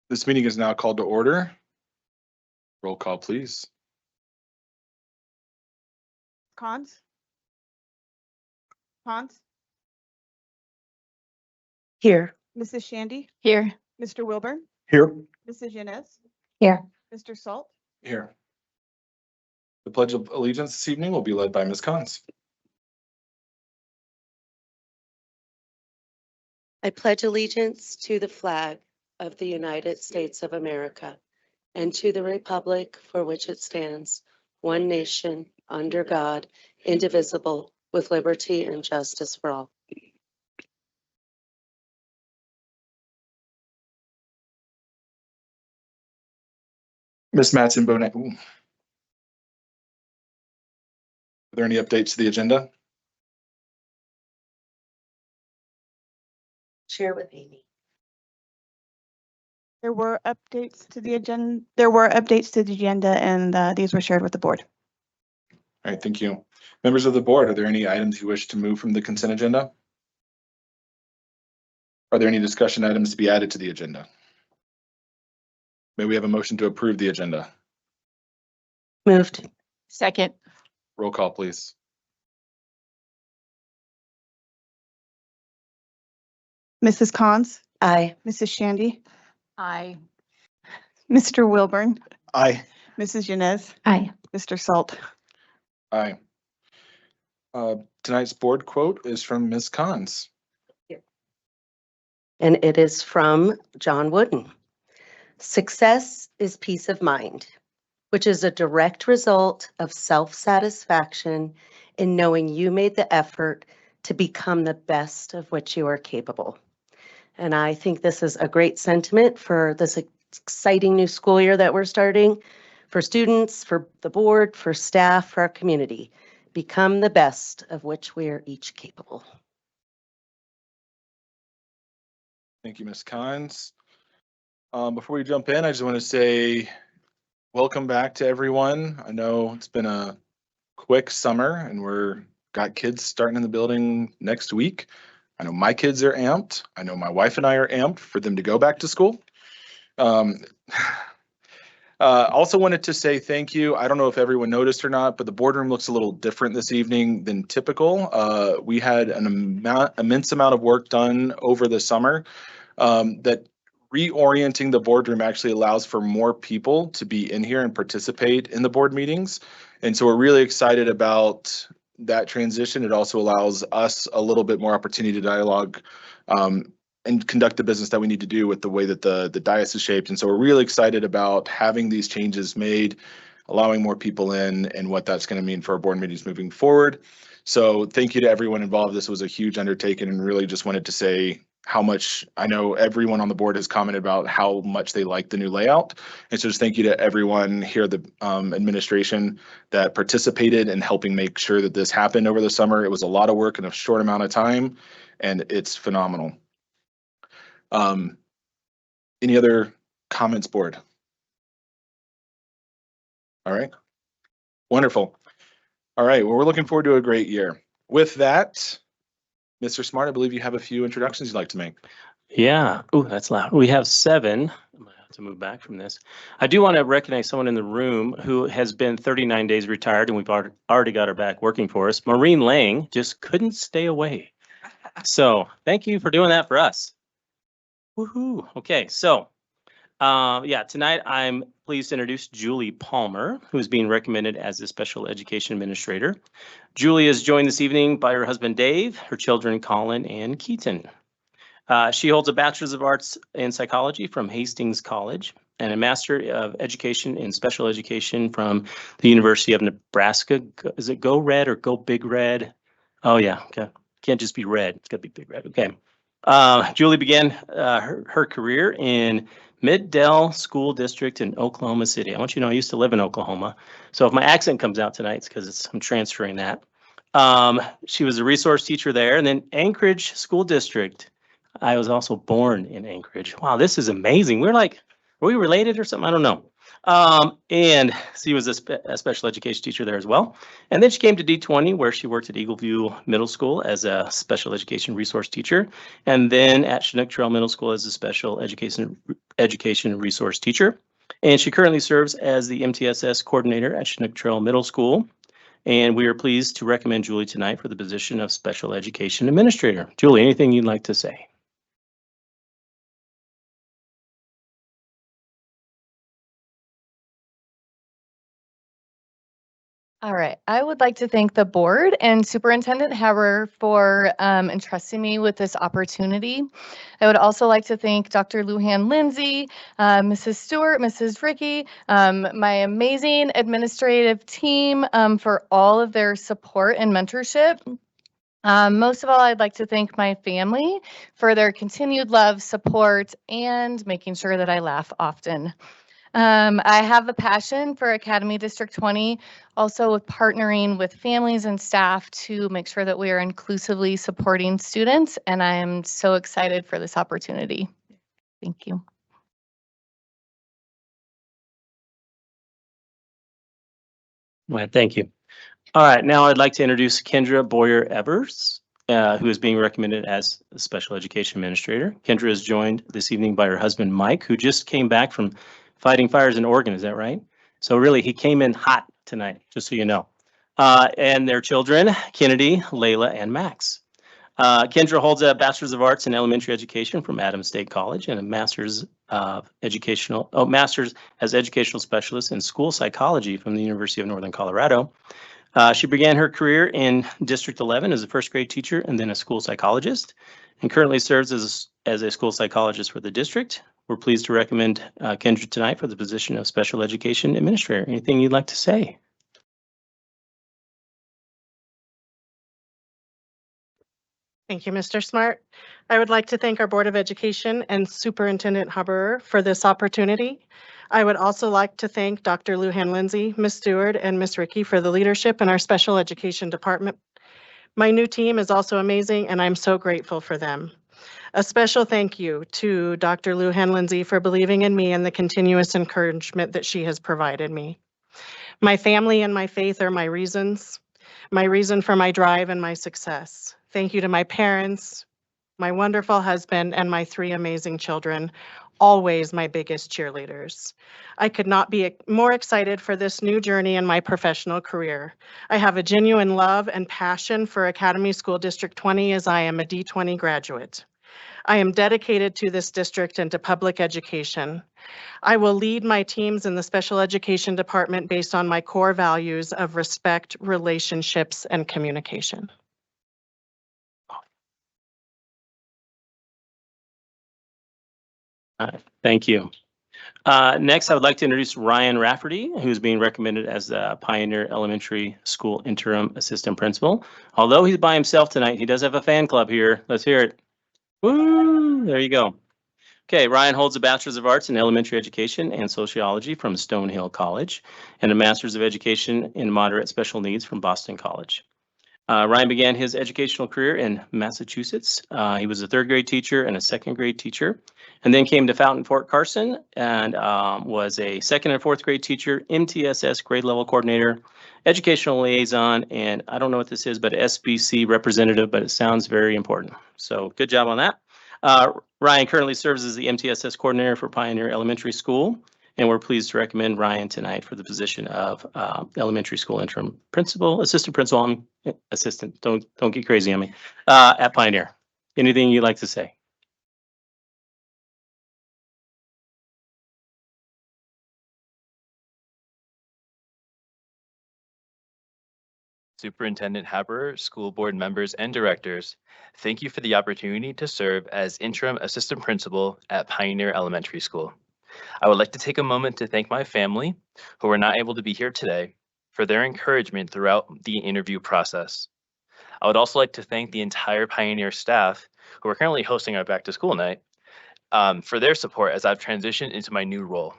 This meeting is now called to order. Roll call, please. Cons? Cons? Here. Mrs. Shandy? Here. Mr. Wilburn? Here. Mrs. Yanez? Here. Mr. Salt? Here. The Pledge of Allegiance this evening will be led by Ms. Cons. I pledge allegiance to the flag of the United States of America and to the republic for which it stands, one nation, under God, indivisible, with liberty and justice for all. Ms. Matson Bonet. Are there any updates to the agenda? Share with Amy. There were updates to the agenda. And these were shared with the board. All right, thank you. Members of the board, are there any items you wish to move from the consent agenda? Are there any discussion items to be added to the agenda? May we have a motion to approve the agenda? Moved. Second. Roll call, please. Mrs. Cons? Aye. Mrs. Shandy? Aye. Mr. Wilburn? Aye. Mrs. Yanez? Aye. Mr. Salt? Aye. Tonight's board quote is from Ms. Cons. And it is from John Wooden. Success is peace of mind, which is a direct result of self-satisfaction in knowing you made the effort to become the best of which you are capable. And I think this is a great sentiment for this exciting new school year that we're starting, for students, for the board, for staff, for our community. Become the best of which we are each capable. Thank you, Ms. Cons. Before we jump in, I just want to say welcome back to everyone. I know it's been a quick summer and we're got kids starting in the building next week. I know my kids are amped. I know my wife and I are amped for them to go back to school. Also wanted to say thank you. I don't know if everyone noticed or not, but the boardroom looks a little different this evening than typical. We had an immense amount of work done over the summer that reorienting the boardroom actually allows for more people to be in here and participate in the board meetings. And so we're really excited about that transition. It also allows us a little bit more opportunity to dialogue and conduct the business that we need to do with the way that the dais is shaped. And so we're really excited about having these changes made, allowing more people in, and what that's going to mean for our board meetings moving forward. So thank you to everyone involved. This was a huge undertaking and really just wanted to say how much I know everyone on the board has commented about how much they like the new layout. And so just thank you to everyone here at the administration that participated in helping make sure that this happened over the summer. It was a lot of work in a short amount of time, and it's phenomenal. Any other comments, board? All right. Wonderful. All right. Well, we're looking forward to a great year. With that, Mr. Smart, I believe you have a few introductions you'd like to make. Yeah. Oh, that's loud. We have 7. I'm gonna have to move back from this. I do want to recognize someone in the room who has been 39 days retired, and we've already got her back working for us. Maureen Lang just couldn't stay away. So thank you for doing that for us. Woohoo. Okay, so yeah, tonight I'm pleased to introduce Julie Palmer, who's being recommended as the Special Education Administrator. Julie is joined this evening by her husband Dave, her children Colin and Keaton. She holds a Bachelor's of Arts in Psychology from Hastings College and a Master of Education in Special Education from the University of Nebraska. Is it Go Red or Go Big Red? Oh yeah, okay. Can't just be red, it's gotta be Big Red, okay. Julie began her career in Mid-Dell School District in Oklahoma City. I want you to know I used to live in Oklahoma. So if my accent comes out tonight, it's because I'm transferring that. She was a resource teacher there, and then Anchorage School District. I was also born in Anchorage. Wow, this is amazing. Were we related or something? I don't know. And she was a special education teacher there as well. And then she came to D20, where she worked at Eagle View Middle School as a special education resource teacher, and then at Chinook Trail Middle School as a special education resource teacher. And she currently serves as the MTSS coordinator at Chinook Trail Middle School. And we are pleased to recommend Julie tonight for the position of special education administrator. Julie, anything you'd like to say? All right. I would like to thank the board and Superintendent Haber for entrusting me with this opportunity. I would also like to thank Dr. Lujan Lindsay, Mrs. Stewart, Mrs. Ricky, my amazing administrative team for all of their support and mentorship. Most of all, I'd like to thank my family for their continued love, support, and making sure that I laugh often. I have a passion for Academy District 20, also with partnering with families and staff to make sure that we are inclusively supporting students, and I am so excited for this opportunity. Thank you. Well, thank you. All right, now I'd like to introduce Kendra Boyer-Evers, who is being recommended as a special education administrator. Kendra is joined this evening by her husband, Mike, who just came back from fighting fires in Oregon. Is that right? So really, he came in hot tonight, just so you know. And their children, Kennedy, Layla, and Max. Kendra holds a Bachelor's of Arts in Elementary Education from Adams State College and a Master's Master's as Educational Specialist in School Psychology from the University of Northern Colorado. She began her career in District 11 as a first grade teacher and then a school psychologist, and currently serves as a school psychologist for the district. We're pleased to recommend Kendra tonight for the position of special education administrator. Anything you'd like to say? Thank you, Mr. Smart. I would like to thank our Board of Education and Superintendent Haber for this opportunity. I would also like to thank Dr. Lujan Lindsay, Ms. Stewart, and Ms. Ricky for the leadership in our special education department. My new team is also amazing, and I'm so grateful for them. A special thank you to Dr. Lujan Lindsay for believing in me and the continuous encouragement that she has provided me. My family and my faith are my reason for my drive and my success. Thank you to my parents, my wonderful husband, and my 3 amazing children, always my biggest cheerleaders. I could not be more excited for this new journey in my professional career. I have a genuine love and passion for Academy School District 20 as I am a D20 graduate. I am dedicated to this district and to public education. I will lead my teams in the special education department based on my core values of respect, relationships, and communication. Thank you. Next, I would like to introduce Ryan Rafferty, who's being recommended as the Pioneer Elementary School Interim Assistant Principal. Although he's by himself tonight, he does have a fan club here. Let's hear it. Woo! There you go. Okay, Ryan holds a Bachelor's of Arts in Elementary Education and Sociology from Stonehill College and a Master's of Education in Moderate Special Needs from Boston College. Ryan began his educational career in Massachusetts. He was a 3rd grade teacher and a 2nd grade teacher, and then came to Fountain Fort Carson and was a 2nd and 4th grade teacher, MTSS grade level coordinator, educational liaison, and I don't know what this is, but SBC representative, but it sounds very important. So good job on that. Ryan currently serves as the MTSS coordinator for Pioneer Elementary School, and we're pleased to recommend Ryan tonight for the position of elementary school interim principal, assistant principal, assistant. Don't get crazy on me. At Pioneer. Anything you'd like to say? Superintendent Haber, school board members, and directors, thank you for the opportunity to serve as interim assistant principal at Pioneer Elementary School. I would like to take a moment to thank my family, who were not able to be here today, for their encouragement throughout the interview process. I would also like to thank the entire Pioneer staff, who are currently hosting our back to school night, for their support as I've transitioned into my new role.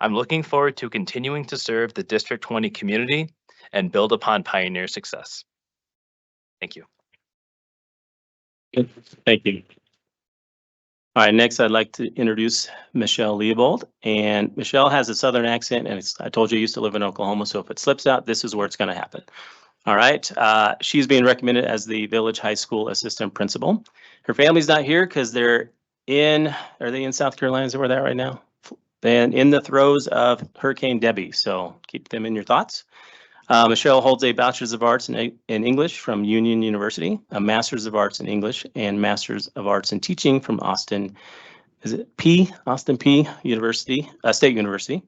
I'm looking forward to continuing to serve the District 20 community and build upon Pioneer success. Thank you. Thank you. All right, next I'd like to introduce Michelle Leobold. And Michelle has a Southern accent, and I told you I used to live in Oklahoma, so if it slips out, this is where it's going to happen. All right, she's being recommended as the Village High School Assistant Principal. Her family's not here because are they in South Carolina? Is that where they're at right now? And in the throes of Hurricane Debbie, so keep them in your thoughts. Michelle holds a Bachelor's of Arts in English from Union University, a Master's of Arts in English, and Master's of Arts in Teaching from Austin P University, State University,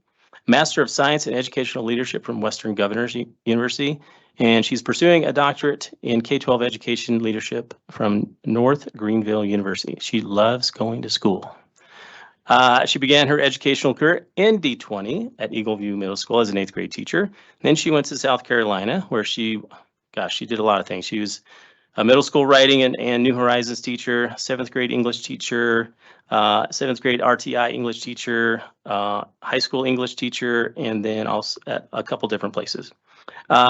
Master of Science in Educational Leadership from Western Governors University, and she's pursuing a doctorate in K-12 Education Leadership from North Greenville University. She loves going to school. She began her educational career in D20 at Eagle View Middle School as an 8th grade teacher. Then she went to South Carolina where she did a lot of things. She was a middle school writing and New Horizons teacher, 7th grade English teacher, 7th grade RTI English teacher, high school English teacher, and then also at a couple different places.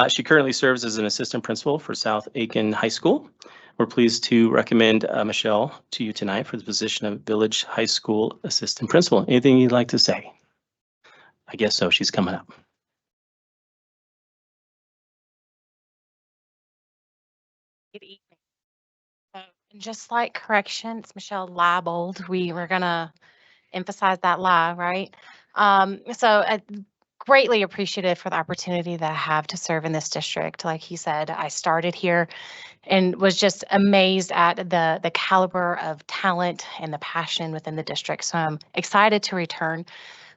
She currently serves as an assistant principal for South Aiken High School. We're pleased to recommend Michelle to you tonight for the position of Village High School Assistant Principal. Anything you'd like to say? I guess so. She's coming up. Good evening. So, and just like corrections, Michelle Leibold, we were gonna emphasize that lie, right? Greatly appreciative for the opportunity that I have to serve in this district. Like he said, I started here and was just amazed at the caliber of talent and the passion within the district. So I'm excited to return.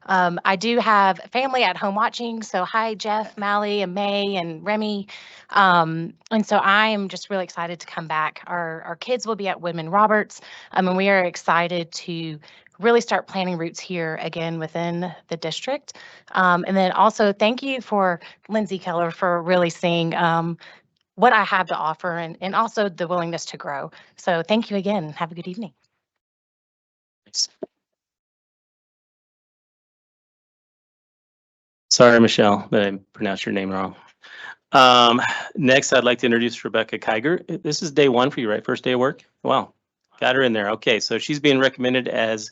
I do have family at home watching. So hi, Jeff, Mally, and May, and Remy. And so I am just really excited to come back. Our kids will be at Woodman Roberts. And we are excited to really start planting roots here again within the district. And then also thank you for Lindsay Keller for really seeing what I have to offer and also the willingness to grow. So thank you again. Have a good evening. Thanks. Sorry, Michelle, that I pronounced your name wrong. Next, I'd like to introduce Rebecca Kiger. This is day one for you, right? First day of work? Wow, got her in there. Okay, so she's being recommended as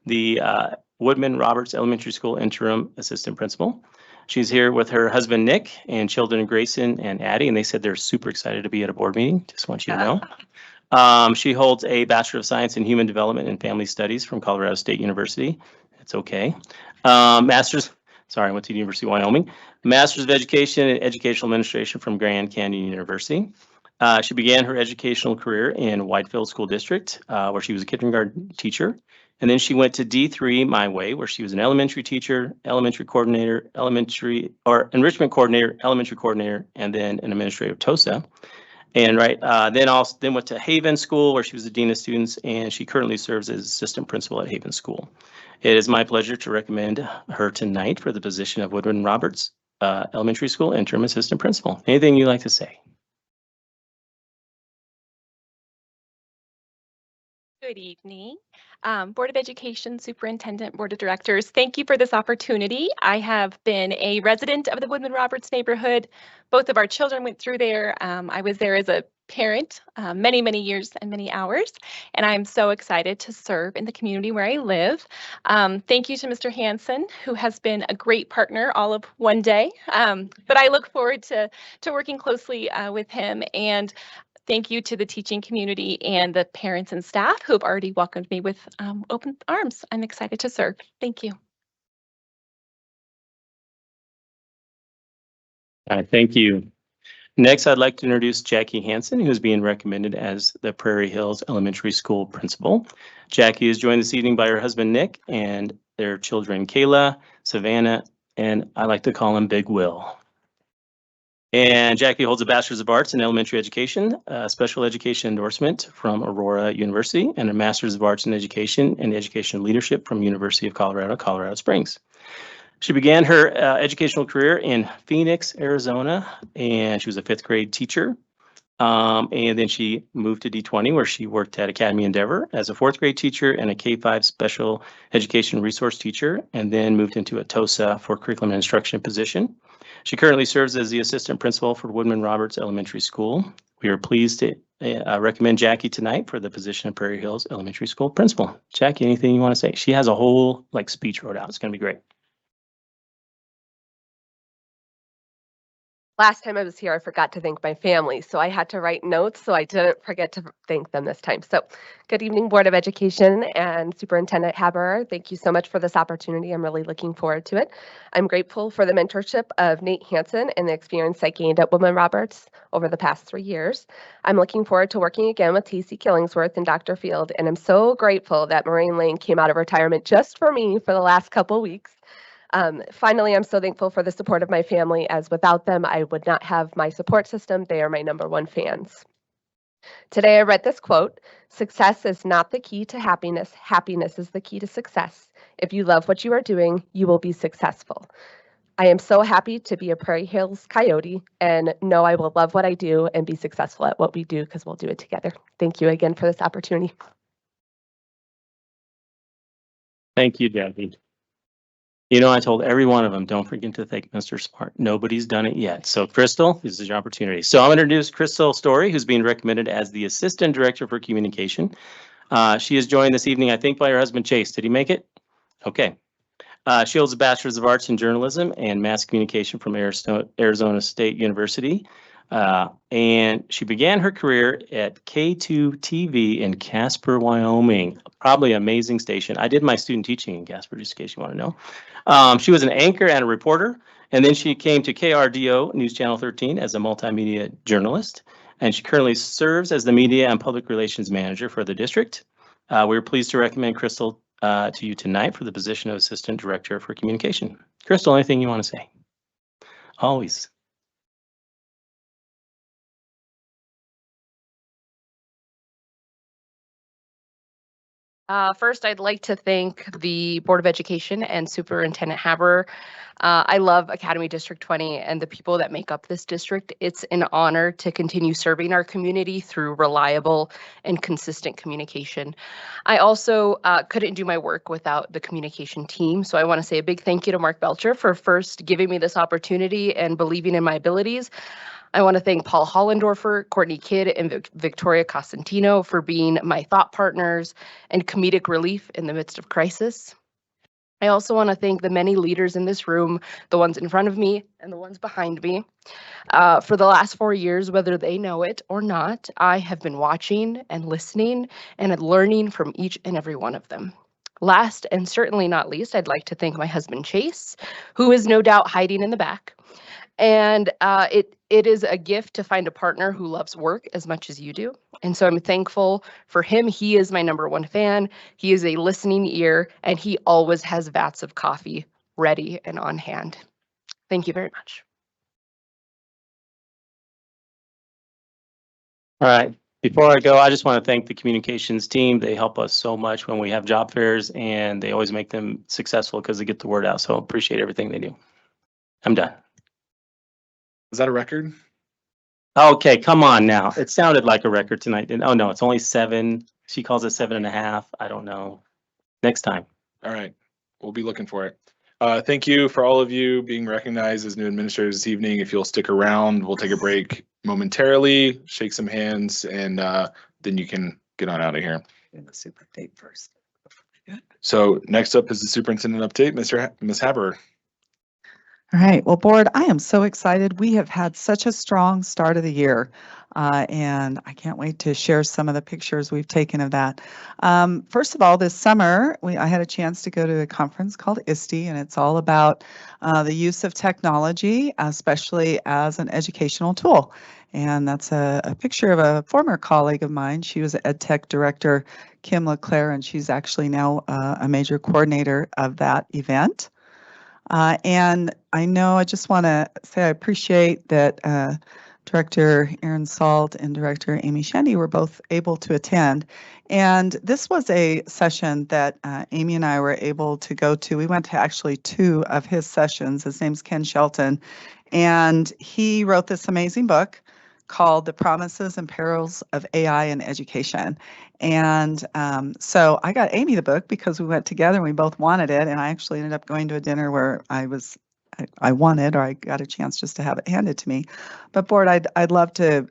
the Woodman Roberts Elementary School Interim Assistant Principal. She's here with her husband, Nick, and children, Grayson and Addie, and they said they're super excited to be at a board meeting. Just want you to know. She holds a Bachelor of Science in Human Development and Family Studies from Colorado State University. It's okay. I went to the University of Wyoming. Master's of Education in Educational Administration from Grand Canyon University. She began her educational career in Whitefield School District, where she was a kindergarten teacher. And then she went to D3 My Way, where she was an elementary teacher, elementary coordinator, enrichment coordinator, elementary coordinator, and then an administrator of TOSA. And then went to Haven School, where she was the dean of students, and she currently serves as assistant principal at Haven School. It is my pleasure to recommend her tonight for the position of Woodman Roberts Elementary School Interim Assistant Principal. Anything you'd like to say? Good evening. Board of Education Superintendent, Board of Directors, thank you for this opportunity. I have been a resident of the Woodman Roberts neighborhood. Both of our children went through there. I was there as a parent many, many years and many hours, and I'm so excited to serve in the community where I live. Thank you to Mr. Hansen, who has been a great partner all of one day, but I look forward to working closely with him. And thank you to the teaching community and the parents and staff who have already welcomed me with open arms. I'm excited to serve. Thank you. All right, thank you. Next, I'd like to introduce Jackie Hansen, who is being recommended as the Prairie Hills Elementary School Principal. Jackie is joined this evening by her husband, Nick, and their children, Kayla, Savannah, and I like to call him Big Will. And Jackie holds a Bachelor's of Arts in Elementary Education, Special Education Endorsement from Aurora University, and a Master's of Arts in Education and Education Leadership from University of Colorado, Colorado Springs. She began her educational career in Phoenix, Arizona, and she was a 5th grade teacher. And then she moved to D20, where she worked at Academy Endeavor as a 4th grade teacher and a K-5 special education resource teacher, and then moved into a TOSA for curriculum and instruction position. She currently serves as the assistant principal for Woodman Roberts Elementary School, We are pleased to recommend Jackie tonight for the position of Prairie Hills Elementary School principal. Jackie, anything you want to say? She has a whole speech wrote out. It's going to be great. Last time I was here, I forgot to thank my family, so I had to write notes, so I didn't forget to thank them this time. So good evening, Board of Education and Superintendent Haberer. Thank you so much for this opportunity. I'm really looking forward to it. I'm grateful for the mentorship of Nate Hansen and the experience I gained at Woodman Roberts over the past 3 years. I'm looking forward to working again with T.C. Killingsworth and Dr. Field, and I'm so grateful that Maureen Lane came out of retirement just for me for the last couple weeks. Finally, I'm so thankful for the support of my family, as without them, I would not have my support system. They are my #1 fans. Today, I read this quote: "Success is not the key to happiness. Happiness is the key to success. If you love what you are doing, you will be successful." I am so happy to be a Prairie Hills Coyote and know I will love what I do and be successful at what we do because we'll do it together. Thank you again for this opportunity. Thank you, Jackie. You know, I told every one of them, don't forget to thank Mr. Smart. Nobody's done it yet. So Crystal, this is your opportunity. So I'm going to introduce Crystal Story, who's being recommended as the Assistant Director for Communication. She is joined this evening, I think, by her husband, Chase. Did he make it? Okay. She holds a Bachelor's of Arts in Journalism and Mass Communication from Arizona State University. And she began her career at K2 TV in Casper, Wyoming. Probably an amazing station. I did my student teaching in Casper, just in case you want to know. She was an anchor and a reporter, and then she came to KRDO News Channel 13 as a multimedia journalist, and she currently serves as the Media and Public Relations Manager for the district. We're pleased to recommend Crystal to you tonight for the position of Assistant Director for Communication. Crystal, anything you want to say? Always. First, I'd like to thank the Board of Education and Superintendent Haberer. I love Academy District 20 and the people that make up this district. It's an honor to continue serving our community through reliable and consistent communication. I also couldn't do my work without the communication team, so I want to say a big thank you to Mark Belcher for first giving me this opportunity and believing in my abilities. I want to thank Paul Hollendorfer, Courtney Kidd, and Victoria Costantino for being my thought partners and comedic relief in the midst of crisis. I also want to thank the many leaders in this room, the ones in front of me and the ones behind me. For the last 4 years, whether they know it or not, I have been watching and listening and learning from each and every one of them. Last and certainly not least, I'd like to thank my husband, Chase, who is no doubt hiding in the back. And it is a gift to find a partner who loves work as much as you do. And so I'm thankful for him. He is my #1 fan. He is a listening ear, and he always has vats of coffee ready and on hand. Thank you very much. All right. Before I go, I just want to thank the communications team. They help us so much when we have job fairs, and they always make them successful because they get the word out. So appreciate everything they do. I'm done. Is that a record? Okay, come on now. It sounded like a record tonight. Oh, no, it's only 7. She calls it 7.5. I don't know. Next time. All right. We'll be looking for it. Thank you for all of you being recognized as new administrators this evening. If you'll stick around, we'll take a break momentarily, shake some hands, and then you can get on out of here. And the super update first. So next up is the superintendent update, Ms. Haberer. All right, well, board, I am so excited. We have had such a strong start of the year, and I can't wait to share some of the pictures we've taken of that. First of all, this summer, I had a chance to go to a conference called ISTE, and it's all about the use of technology, especially as an educational tool. And that's a picture of a former colleague of mine. She was Ed Tech Director, Kim LeClaire, and she's actually now a major coordinator of that event. And I just want to say I appreciate that Director Aaron Salt and Director Amy Shandy were both able to attend. And this was a session that Amy and I were able to go to. We went to actually 2 of his sessions. His name's Ken Shelton, and he wrote this amazing book called The Promises and Perils of AI in Education. And so I got Amy the book because we went together and we both wanted it. And I actually ended up going to a dinner where I was I won it, or I got a chance just to have it handed to me. But board, I'd love to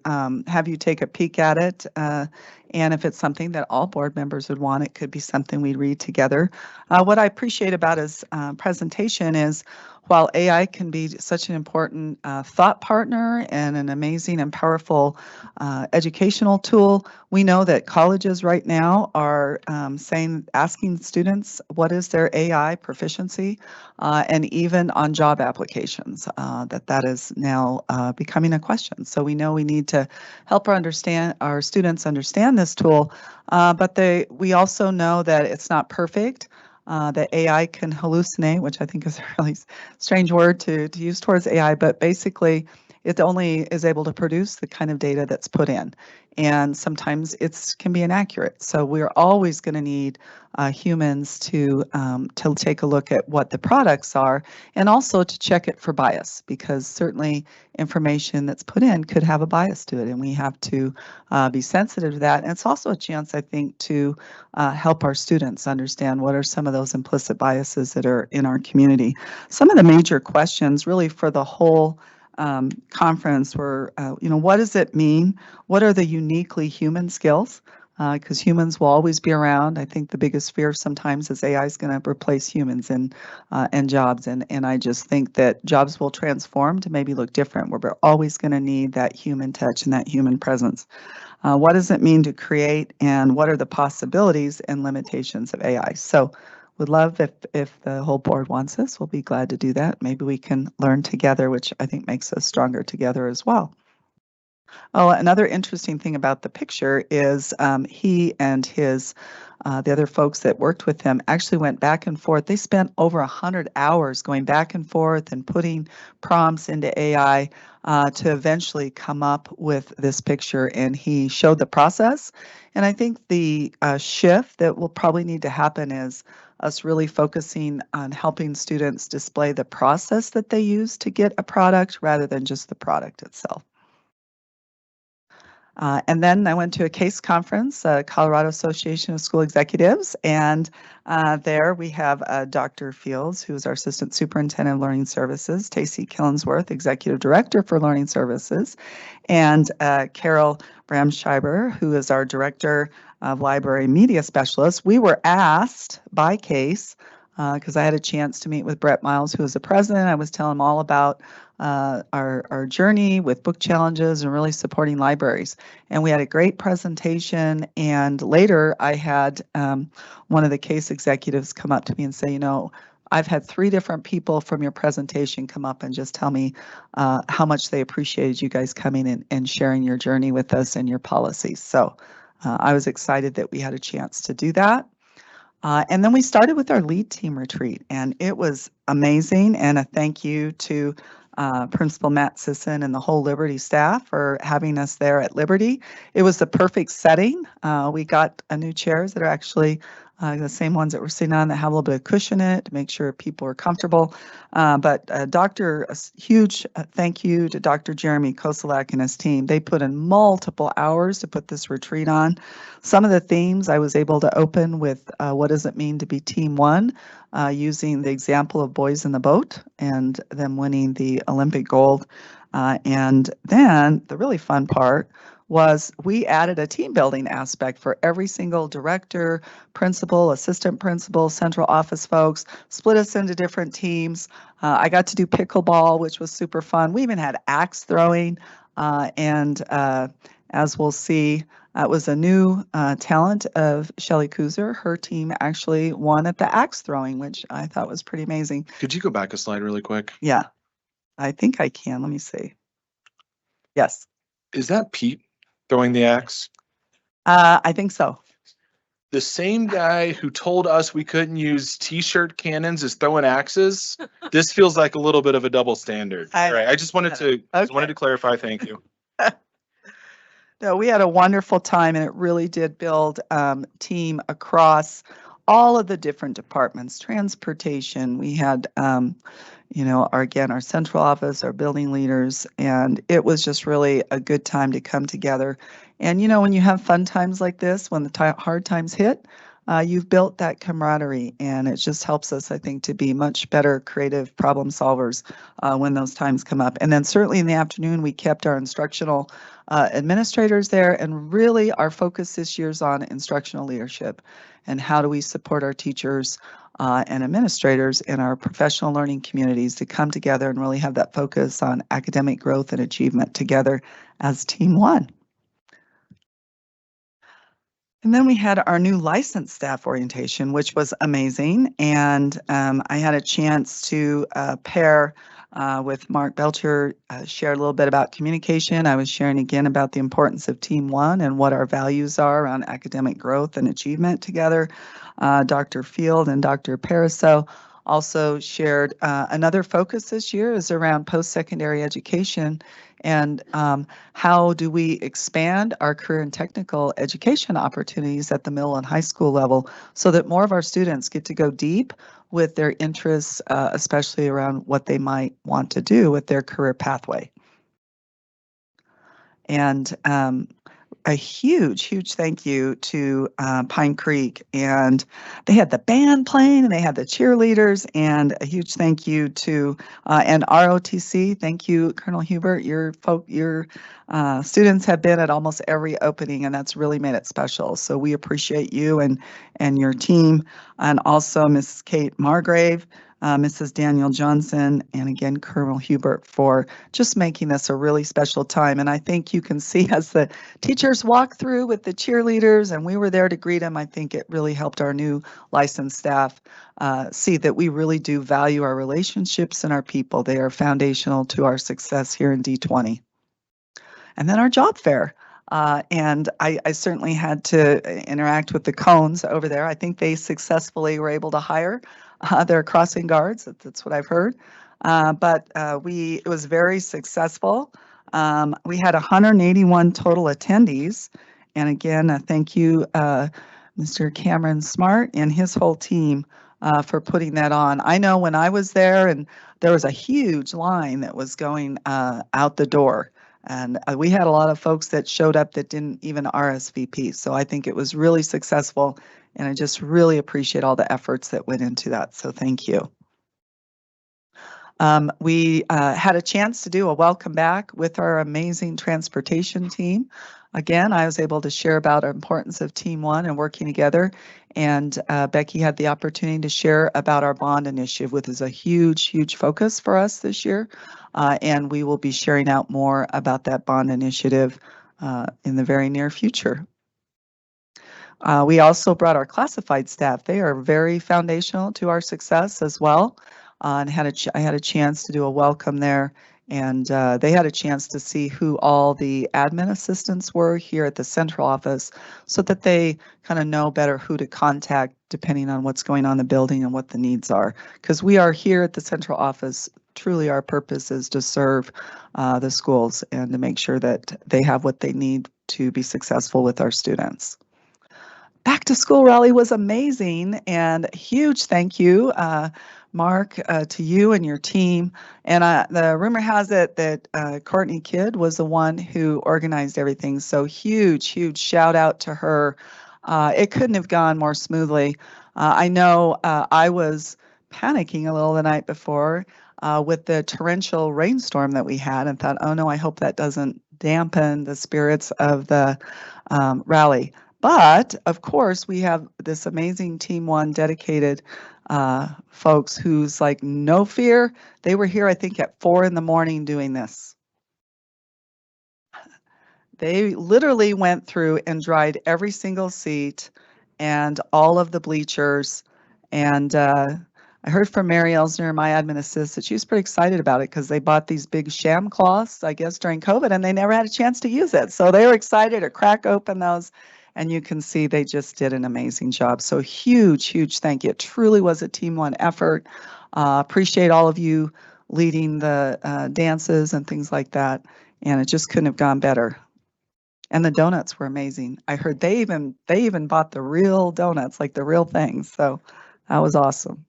have you take a peek at it. And if it's something that all board members would want, it could be something we read together. What I appreciate about his presentation is, while AI can be such an important thought partner and an amazing and powerful educational tool, we know that colleges right now are asking students what is their AI proficiency, and even on job applications, that is now becoming a question. So we know we need to help our students understand this tool, but we also know that it's not perfect. That AI can hallucinate, which I think is a really strange word to use towards AI, but basically it only is able to produce the kind of data that's put in. And sometimes it can be inaccurate. So we're always going to need humans to take a look at what the products are, and also to check it for bias, because certainly information that's put in could have a bias to it, and we have to be sensitive to that. And it's also a chance, I think, to help our students understand what are some of those implicit biases that are in our community. Some of the major questions really for the whole conference were, what does it mean? What are the uniquely human skills? Because humans will always be around. I think the biggest fear sometimes is AI is going to replace humans and jobs. And I just think that jobs will transform to maybe look different, where we're always going to need that human touch and that human presence. What does it mean to create, and what are the possibilities and limitations of AI? So would love if the whole board wants this, we'll be glad to do that. Maybe we can learn together, which I think makes us stronger together as well. Oh, another interesting thing about the picture is he and the other folks that worked with him actually went back and forth. They spent over 100 hours going back and forth and putting prompts into AI to eventually come up with this picture, and he showed the process. And I think the shift that will probably need to happen is us really focusing on helping students display the process that they use to get a product rather than just the product itself. And then I went to a CASE conference, Colorado Association of School Executives, and there we have Dr. Fields, who is our Assistant Superintendent of Learning Services, Tacey Killensworth, Executive Director for Learning Services, and Carol Bramscheiber, who is our Director of Library Media Specialist. We were asked by CASE, because I had a chance to meet with Brett Miles, who is the president. I was telling him all about our journey with book challenges and really supporting libraries. And we had a great presentation. And later I had one of the CASE executives come up to me and say, I've had 3 different people from your presentation come up and just tell me how much they appreciated you guys coming and sharing your journey with us and your policies. So I was excited that we had a chance to do that. And then we started with our lead team retreat, and it was amazing. And a thank you to Principal Matt Sisson and the whole Liberty staff for having us there at Liberty. It was the perfect setting. We got new chairs that are actually the same ones that we're sitting on, that have a little bit of cushion in it to make sure people are comfortable. But a huge thank you to Dr. Jeremy Koselak and his team. They put in multiple hours to put this retreat on. Some of the themes I was able to open with what does it mean to be Team One, using the example of boys in the boat and them winning the Olympic gold. And then the really fun part was we added a team building aspect for every single director, principal, assistant principal, central office folks, split us into different teams. I got to do pickleball, which was super fun. We even had axe throwing, and as we'll see, it was a new talent of Shelley Kuzer. Her team actually won at the axe throwing, which I thought was pretty amazing. Could you go back a slide really quick? Yeah, I think I can. Let me see. Yes. Is that Pete throwing the axe? I think so. The same guy who told us we couldn't use t-shirt cannons is throwing axes. This feels like a little bit of a double standard. All right, I just wanted to clarify. Thank you. No, we had a wonderful time, and it really did build team across all of the different departments. Transportation, we had our central office, our building leaders, and it was just really a good time to come together. And when you have fun times like this, when the hard times hit, you've built that camaraderie, and it just helps us, I think, to be much better creative problem solvers when those times come up. And then certainly in the afternoon, we kept our instructional administrators there, and really our focus this year is on instructional leadership and how do we support our teachers and administrators in our professional learning communities to come together and really have that focus on academic growth and achievement together as Team One. And then we had our new licensed staff orientation, which was amazing. And I had a chance to pair with Mark Belcher, share a little bit about communication. I was sharing again about the importance of Team One and what our values are around academic growth and achievement together. Dr. Field and Dr. Pariseau also shared another focus this year is around post-secondary education and how do we expand our career and technical education opportunities at the middle and high school level so that more of our students get to go deep with their interests, especially around what they might want to do with their career pathway. And a huge thank you to Pine Creek, and they had the band playing and they had the cheerleaders, and a huge thank you to and ROTC. Thank you, Colonel Hubert. Your students have been at almost every opening, and that's really made it special. So we appreciate you and your team, and also Mrs. Kate Margrave, Mrs. Daniel Johnson, and again, Colonel Hubert for just making this a really special time. And I think you can see as the teachers walked through with the cheerleaders and we were there to greet them, I think it really helped our new licensed staff see that we really do value our relationships and our people. They are foundational to our success here in D20. And then our job fair. And I certainly had to interact with the cones over there. I think they successfully were able to hire their crossing guards. That's what I've heard. But it was very successful. We had 181 total attendees. And again, thank you, Mr. Cameron Smart and his whole team for putting that on. I know when I was there and there was a huge line that was going out the door. And we had a lot of folks that showed up that didn't even RSVP. So I think it was really successful. And I just really appreciate all the efforts that went into that. So thank you. We had a chance to do a welcome back with our amazing transportation team. Again, I was able to share about the importance of Team One and working together. And Becky had the opportunity to share about our bond initiative, which is a huge focus for us this year. And we will be sharing out more about that bond initiative in the very near future. We also brought our classified staff. They are very foundational to our success as well. And I had a chance to do a welcome there, and they had a chance to see who all the admin assistants were here at the central office so that they kind of know better who to contact depending on what's going on in the building and what the needs are. Because we are here at the central office, truly our purpose is to serve the schools and to make sure that they have what they need to be successful with our students. Back to School Rally was amazing, and a huge thank you, Mark, to you and your team. And the rumor has it that Courtney Kidd was the one who organized everything. So huge shout out to her. It couldn't have gone more smoothly. I know I was panicking a little the night before with the torrential rainstorm that we had and thought, oh no, I hope that doesn't dampen the spirits of the rally. But of course, we have this amazing Team One dedicated folks who's like, no fear. They were here, I think, at 4 in the morning doing this. They literally went through and dried every single seat and all of the bleachers. And I heard from Mary Elsner, my admin assistant, she was pretty excited about it because they bought these big sham cloths, I guess, during COVID, and they never had a chance to use it. So they were excited to crack open those. And you can see they just did an amazing job. So huge thank you. It truly was a Team One effort. Appreciate all of you leading the dances and things like that. And it just couldn't have gone better. And the donuts were amazing. I heard they even bought the real donuts, like the real things. So that was awesome.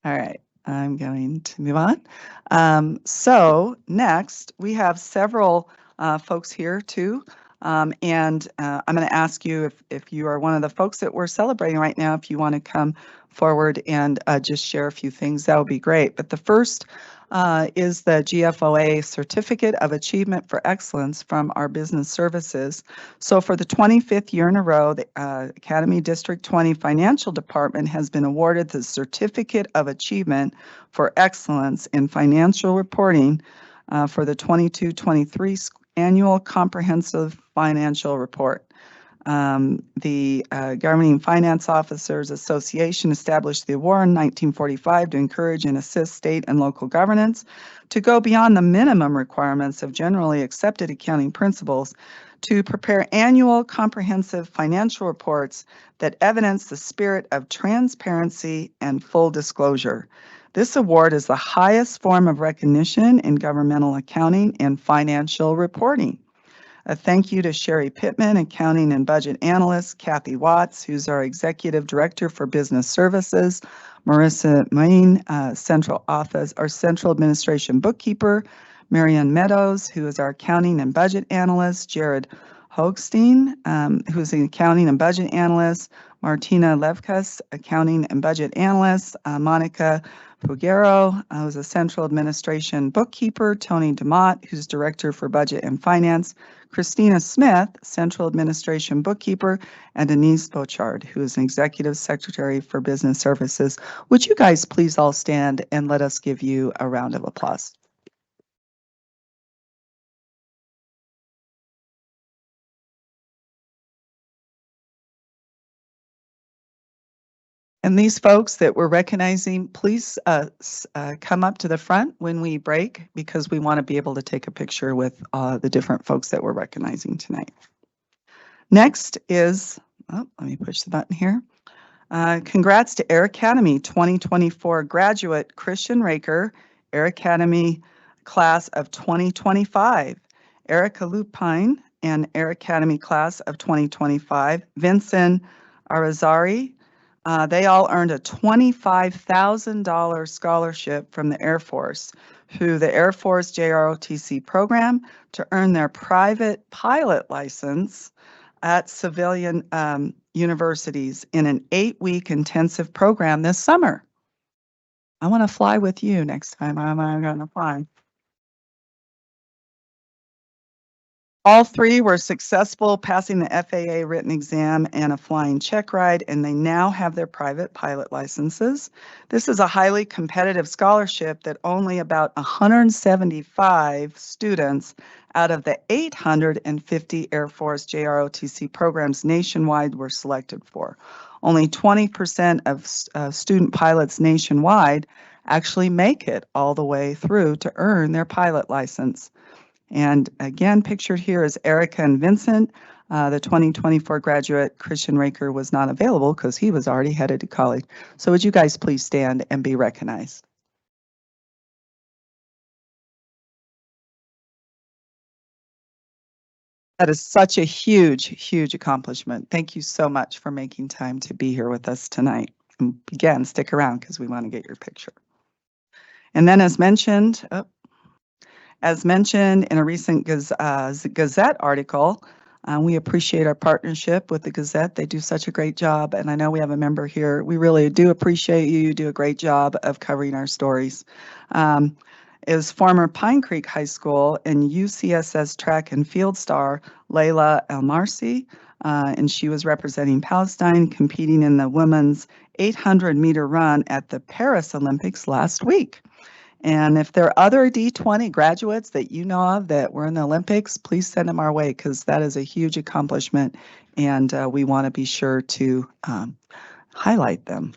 All right, I'm going to move on. So next, we have several folks here too And I'm going to ask you if you are one of the folks that we're celebrating right now, if you want to come forward and just share a few things, that would be great. But the first is the GFOA Certificate of Achievement for Excellence from our business services. So for the 25th year in a row, the Academy District 20 Financial Department has been awarded the Certificate of Achievement for Excellence in Financial Reporting for the 22-23 Annual Comprehensive Financial Report. The Governing Finance Officers Association established the award in 1945 to encourage and assist state and local governments to go beyond the minimum requirements of generally accepted accounting principles to prepare annual comprehensive financial reports that evidence the spirit of transparency and full disclosure. This award is the highest form of recognition in governmental accounting and financial reporting. A thank you to Sherry Pittman, Accounting and Budget Analyst, Kathy Watts, who's our Executive Director for Business Services, Marissa Main, Central Office, our Central Administration Bookkeeper, Marianne Meadows, who is our Accounting and Budget Analyst, Jared Hoegstein, who's an Accounting and Budget Analyst, Martina Levkas, Accounting and Budget Analyst, Monica Fugero, who's a Central Administration Bookkeeper, Tony DeMott, who's Director for Budget and Finance, Christina Smith, Central Administration Bookkeeper, and Denise Bochard, who is an Executive Secretary for Business Services. Would you guys please all stand and let us give you a round of applause? And these folks that we're recognizing, please come up to the front when we break, because we want to be able to take a picture with the different folks that we're recognizing tonight. Next is, let me push the button here. Congrats to Air Academy 2024 graduate Christian Raker, Air Academy class of 2025, Erica Lupine, and Air Academy class of 2025, Vincent Arazari. They all earned a $25,000 scholarship from the Air Force through the Air Force JROTC program to earn their private pilot license at civilian universities in an 8-week intensive program this summer. I want to fly with you next time. I'm going to fly. All three were successful, passing the FAA written exam and a flying check ride, and they now have their private pilot licenses. This is a highly competitive scholarship that only about 175 students out of the 850 Air Force JROTC programs nationwide were selected for. Only 20% of student pilots nationwide actually make it all the way through to earn their pilot license. And again, pictured here is Erica and Vincent. The 2024 graduate, Christian Raker, was not available because he was already headed to college. So would you guys please stand and be recognized? That is such a huge, huge accomplishment. Thank you so much for making time to be here with us tonight. And again, stick around because we want to get your picture. And then as mentioned in a recent Gazette article, we appreciate our partnership with the Gazette. They do such a great job, and I know we have a member here. We really do appreciate you. You do a great job of covering our stories. Is former Pine Creek High School and UCSS track and field star Layla El-Marsi, and she was representing Palestine, competing in the women's 800-meter run at the Paris Olympics last week. And if there are other D20 graduates that you know of that were in the Olympics, please send them our way, because that is a huge accomplishment, and we want to be sure to highlight them.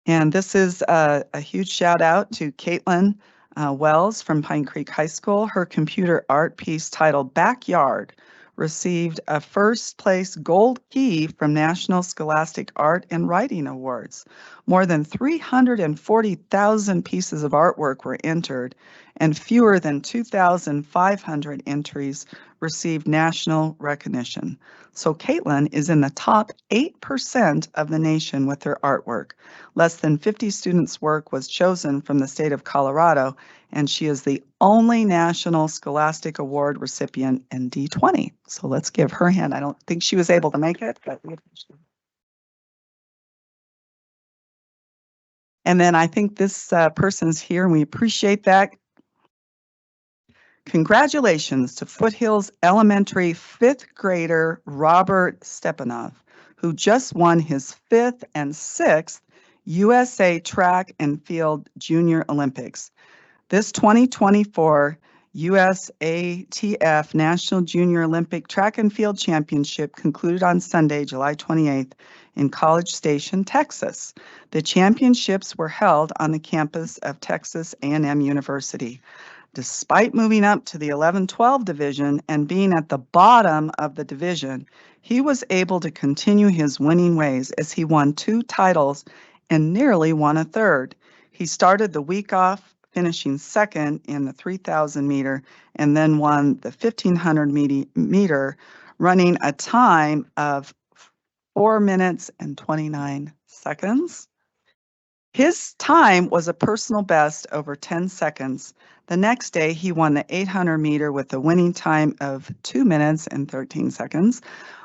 And this is a huge shout out to Caitlin Wells from Pine Creek High School. Her computer art piece titled Backyard received a first place gold key from National Scholastic Art and Writing Awards. More than 340,000 pieces of artwork were entered, and fewer than 2,500 entries received national recognition. So Caitlin is in the top 8% of the nation with her artwork. Less than 50 students' work was chosen from the state of Colorado, and she is the only National Scholastic Award recipient in D20. So let's give her a hand. I don't think she was able to make it, but we appreciate it. And then I think this person's here, and we appreciate that. Congratulations to Foothills Elementary fifth grader Robert Stepanov, who just won his 5th and 6th USA Track and Field Junior Olympics. This 2024 USATF National Junior Olympic Track and Field Championship concluded on Sunday, July 28th in College Station, Texas. The championships were held on the campus of Texas A&M University. Despite moving up to the 11-12 division and being at the bottom of the division, he was able to continue his winning ways as he won 2 titles and nearly won a 3rd. He started the week off finishing 2nd in the 3,000 meter and then won the 1,500 meter, running a time of 4 minutes and 29 seconds. His time was a personal best over 10 seconds. The next day, he won the 800 meter with a winning time of 2 minutes and 13 seconds,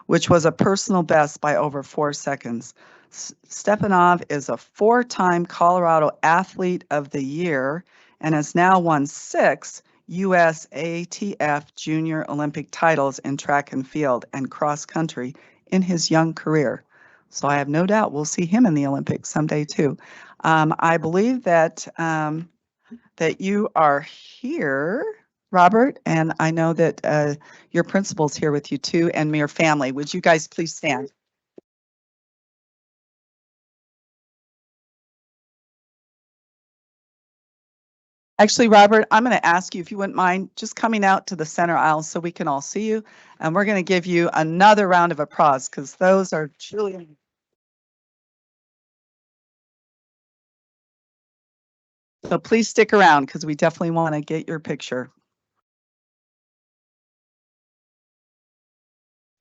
which was a personal best by over 4 seconds. Stepanov is a 4-time Colorado Athlete of the Year and has now won 6 USATF Junior Olympic titles in track and field and cross country in his young career. So I have no doubt we'll see him in the Olympics someday too. I believe that that you are here, Robert, and I know that your principal's here with you too, and your family. Would you guys please stand? Actually, Robert, I'm going to ask you if you wouldn't mind just coming out to the center aisle so we can all see you, and we're going to give you another round of applause because those are truly. So please stick around because we definitely want to get your picture.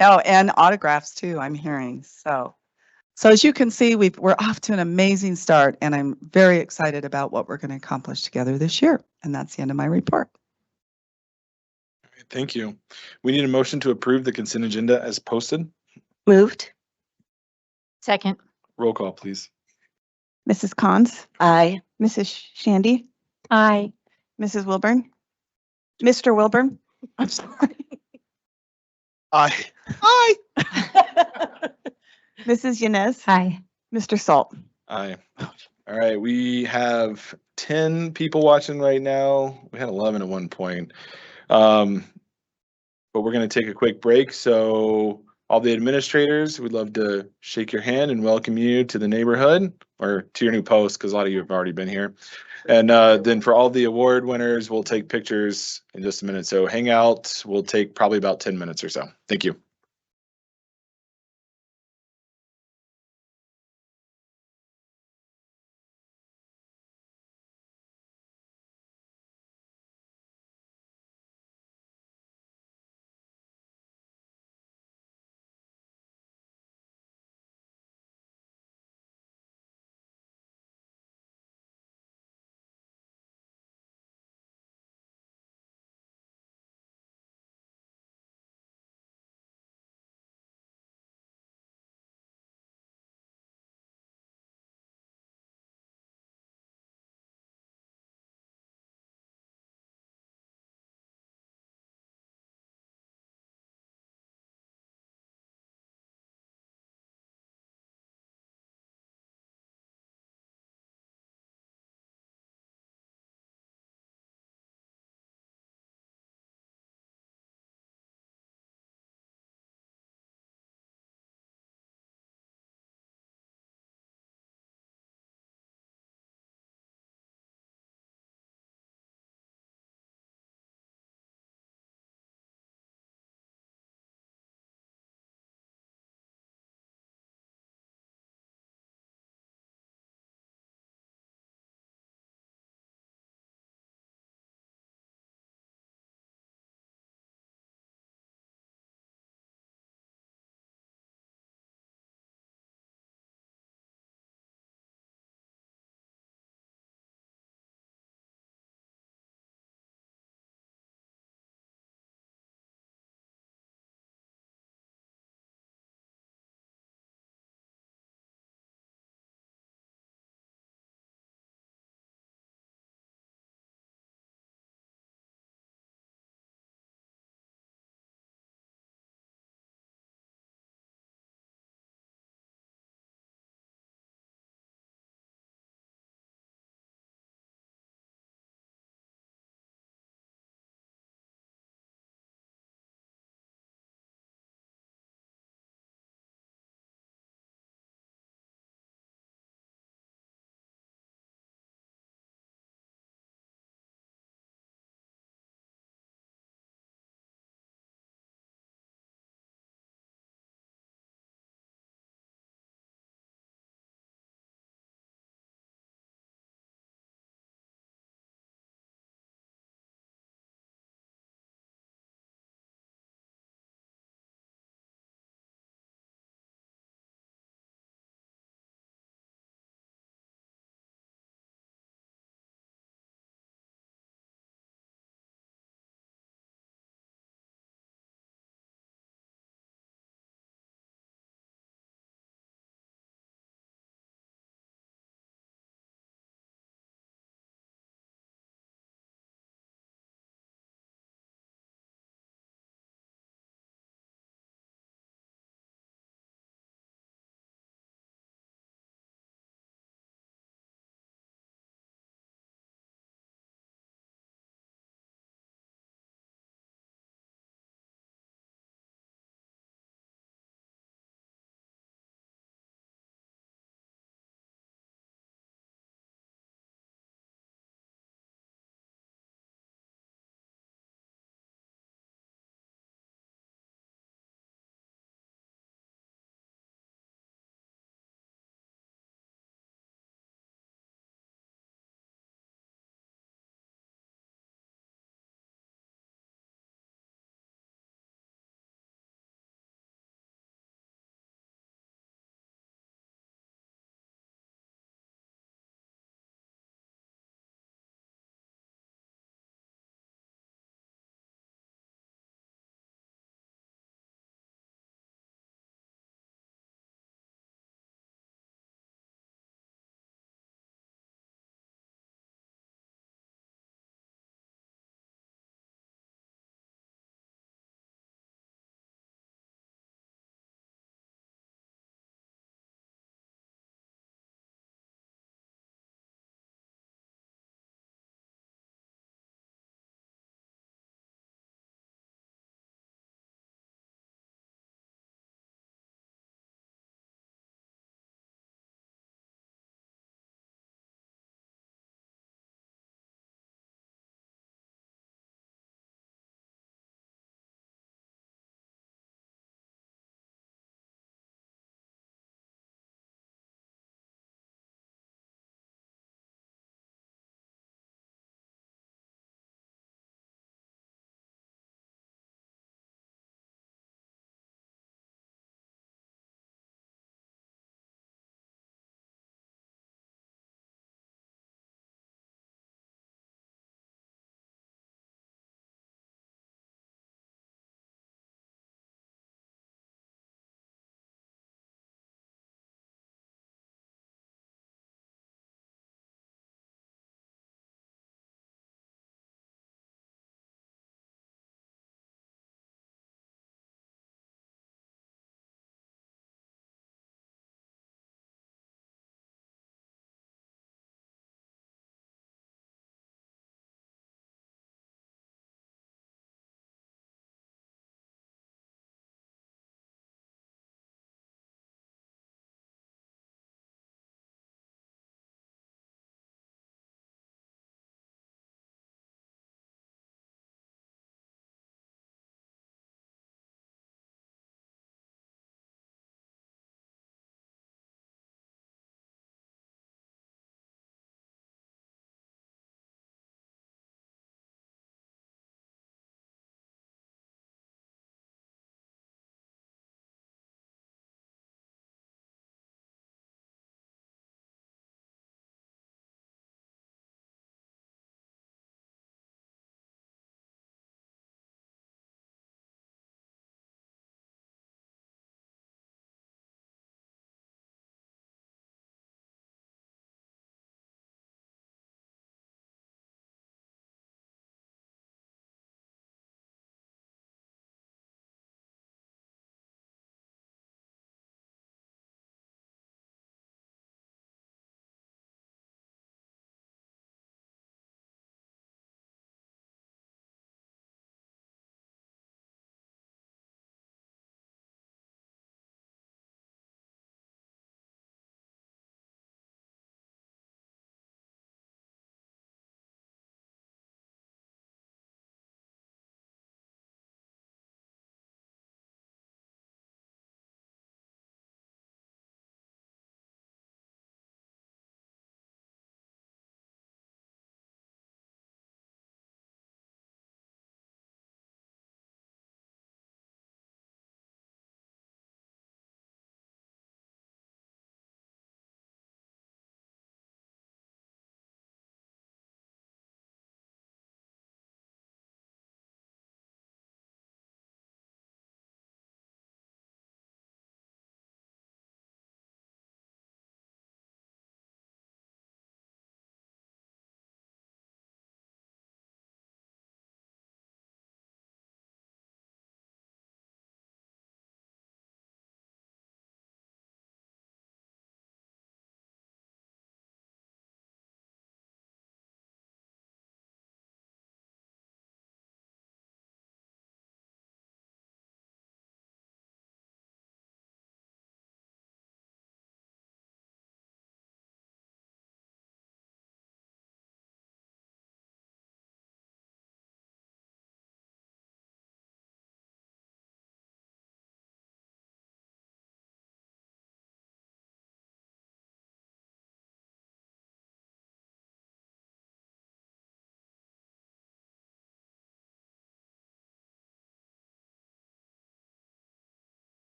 Oh, and autographs too, I'm hearing. So as you can see, we're off to an amazing start, and I'm very excited about what we're going to accomplish together this year. And that's the end of my report. Thank you. We need a motion to approve the consent agenda as posted. Moved. Second. Roll call, please. Mrs. Cons, Aye. Mrs. Shandy, Aye. Mrs. Wilburn, Mr. Wilburn. I'm sorry. Aye. Aye. Mrs. Yanez, Aye. Mr. Salt. Aye. All right, we have 10 people watching right now. We had 11 at one point. But we're going to take a quick break. So all the administrators, we'd love to shake your hand and welcome you to the neighborhood or to your new post because a lot of you have already been here. And then for all the award winners, we'll take pictures in just a minute. So hang out. We'll take probably about 10 minutes or so. Thank you.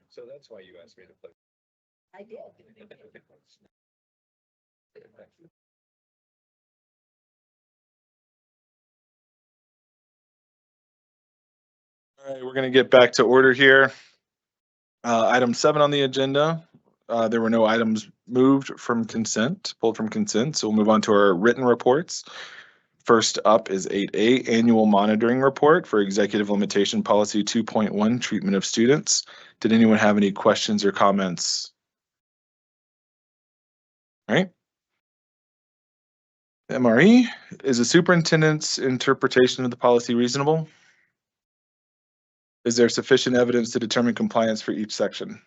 So that's why you asked me to play. I did. All right, we're going to get back to order here. Item 7 on the agenda. There were no items moved from consent, pulled from consent, so we'll move on to our written reports. First up is 8A, Annual Monitoring Report for Executive Limitation Policy 2.1, Treatment of Students. Did anyone have any questions or comments? All right. MRE, is the superintendent's interpretation of the policy reasonable? Is there sufficient evidence to determine compliance for each section?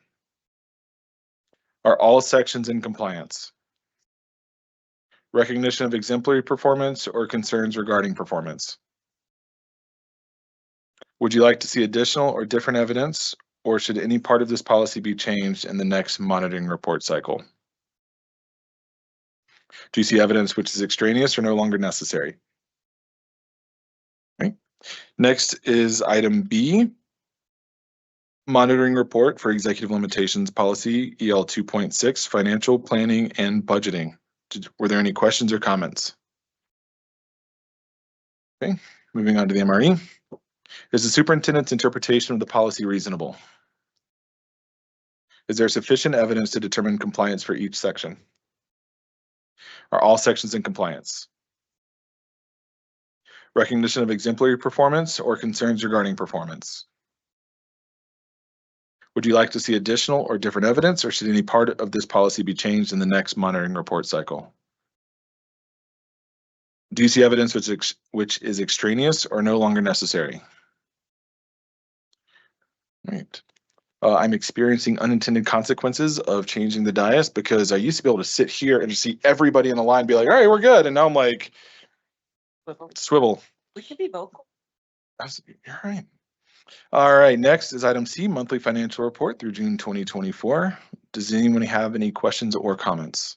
Are all sections in compliance? Recognition of exemplary performance or concerns regarding performance? Would you like to see additional or different evidence, or should any part of this policy be changed in the next monitoring report cycle? Do you see evidence which is extraneous or no longer necessary? Okay. Next is item B, Monitoring Report for Executive Limitations Policy EL 2.6, Financial Planning and Budgeting. Were there any questions or comments? Okay, moving on to the MRE. Is the superintendent's interpretation of the policy reasonable? Is there sufficient evidence to determine compliance for each section? Are all sections in compliance? Recognition of exemplary performance or concerns regarding performance? Would you like to see additional or different evidence, or should any part of this policy be changed in the next monitoring report cycle? Do you see evidence which is extraneous or no longer necessary? Right. I'm experiencing unintended consequences of changing the dais because I used to be able to sit here and just see everybody in the line be like, all right, we're good. And now I'm like, swivel. We should be vocal. You're right. All right, next is item C, monthly financial report through June 2024. Does anyone have any questions or comments?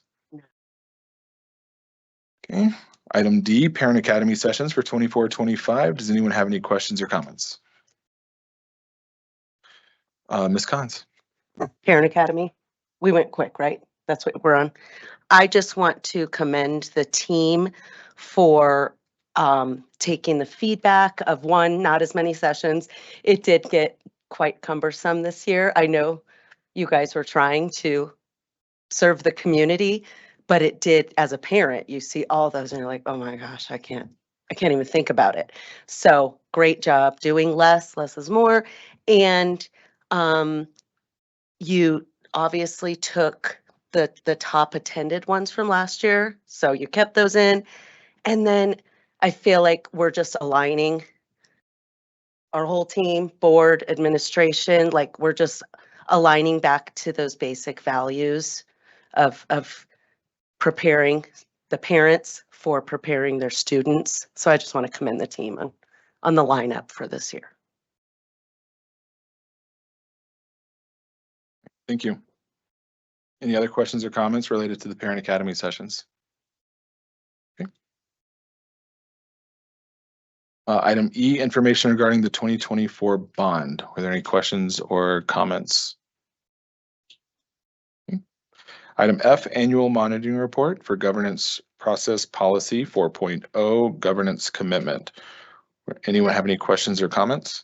Okay, item D, Parent Academy sessions for 24-25. Does anyone have any questions or comments? Ms. Cons. Parent Academy, we went quick, right? That's what we're on. I just want to commend the team for taking the feedback of not as many sessions. It did get quite cumbersome this year. I know you guys were trying to serve the community, but it did, as a parent, you see all those and you're like, oh my gosh, I can't even think about it. So great job doing less is more. And you obviously took the top attended ones from last year, so you kept those in. And then I feel like we're just aligning our whole team, board, administration, like we're just aligning back to those basic values of preparing the parents for preparing their students. So I just want to commend the team on the lineup for this year. Thank you. Any other questions or comments related to the Parent Academy sessions? Okay. Item E, information regarding the 2024 bond. Were there any questions or comments? Okay. Item F, annual monitoring report for governance process policy 4.0, governance commitment. Anyone have any questions or comments?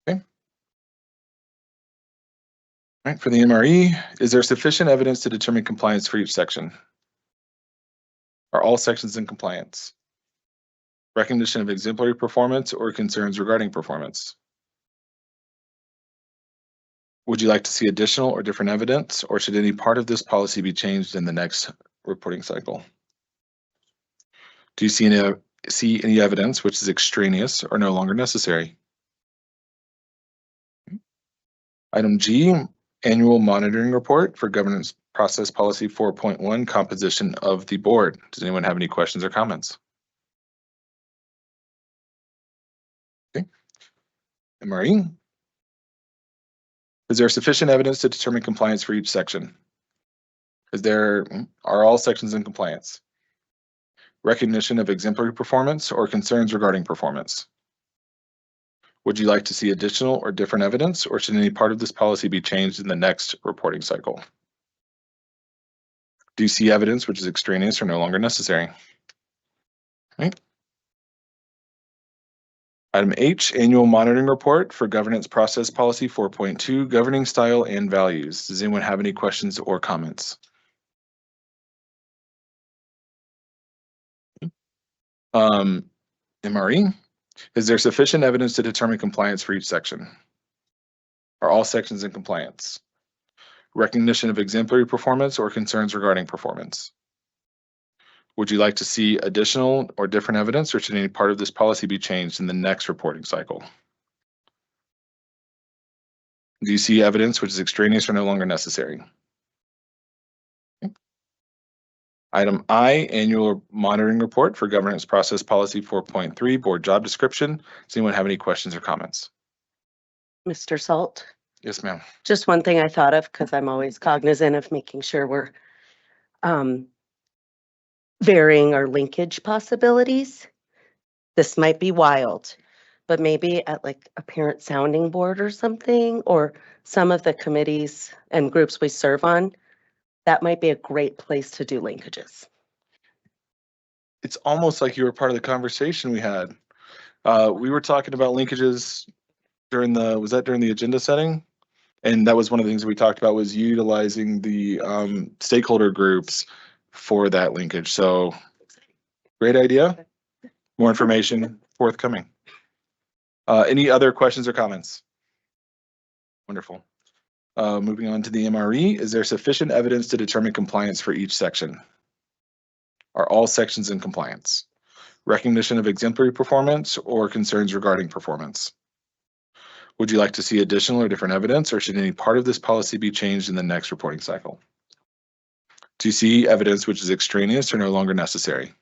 Okay. All right, for the MRE, is there sufficient evidence to determine compliance for each section? Are all sections in compliance? Recognition of exemplary performance or concerns regarding performance? Would you like to see additional or different evidence, or should any part of this policy be changed in the next reporting cycle? Do you see any evidence which is extraneous or no longer necessary? Item G, annual monitoring report for governance process policy 4.1, composition of the board. Does anyone have any questions or comments? Okay. MRE. Is there sufficient evidence to determine compliance for each section? Are all sections in compliance? Recognition of exemplary performance or concerns regarding performance? Would you like to see additional or different evidence, or should any part of this policy be changed in the next reporting cycle? Do you see evidence which is extraneous or no longer necessary? Right. Item H, Annual Monitoring Report for Governance Process Policy 4.2, Governing Style and Values. Does anyone have any questions or comments? MRE, is there sufficient evidence to determine compliance for each section? Are all sections in compliance? Recognition of exemplary performance or concerns regarding performance? Would you like to see additional or different evidence, or should any part of this policy be changed in the next reporting cycle? Do you see evidence which is extraneous or no longer necessary? Okay. Item I, Annual Monitoring Report for Governance Process Policy 4.3, Board Job Description. Does anyone have any questions or comments? Mr. Salt, Yes, ma'am. just one thing I thought of, because I'm always cognizant of making sure we're varying our linkage possibilities. This might be wild, but maybe at like a parent sounding board or something, or some of the committees and groups we serve on, that might be a great place to do linkages. It's almost like you were part of the conversation we had. We were talking about linkages during was that during the agenda setting? And that was one of the things we talked about, was utilizing the stakeholder groups for that linkage. So great idea. More information forthcoming. Any other questions or comments? Wonderful. Moving on to the MRE, is there sufficient evidence to determine compliance for each section? Are all sections in compliance? Recognition of exemplary performance or concerns regarding performance? Would you like to see additional or different evidence, or should any part of this policy be changed in the next reporting cycle? Do you see evidence which is extraneous or no longer necessary?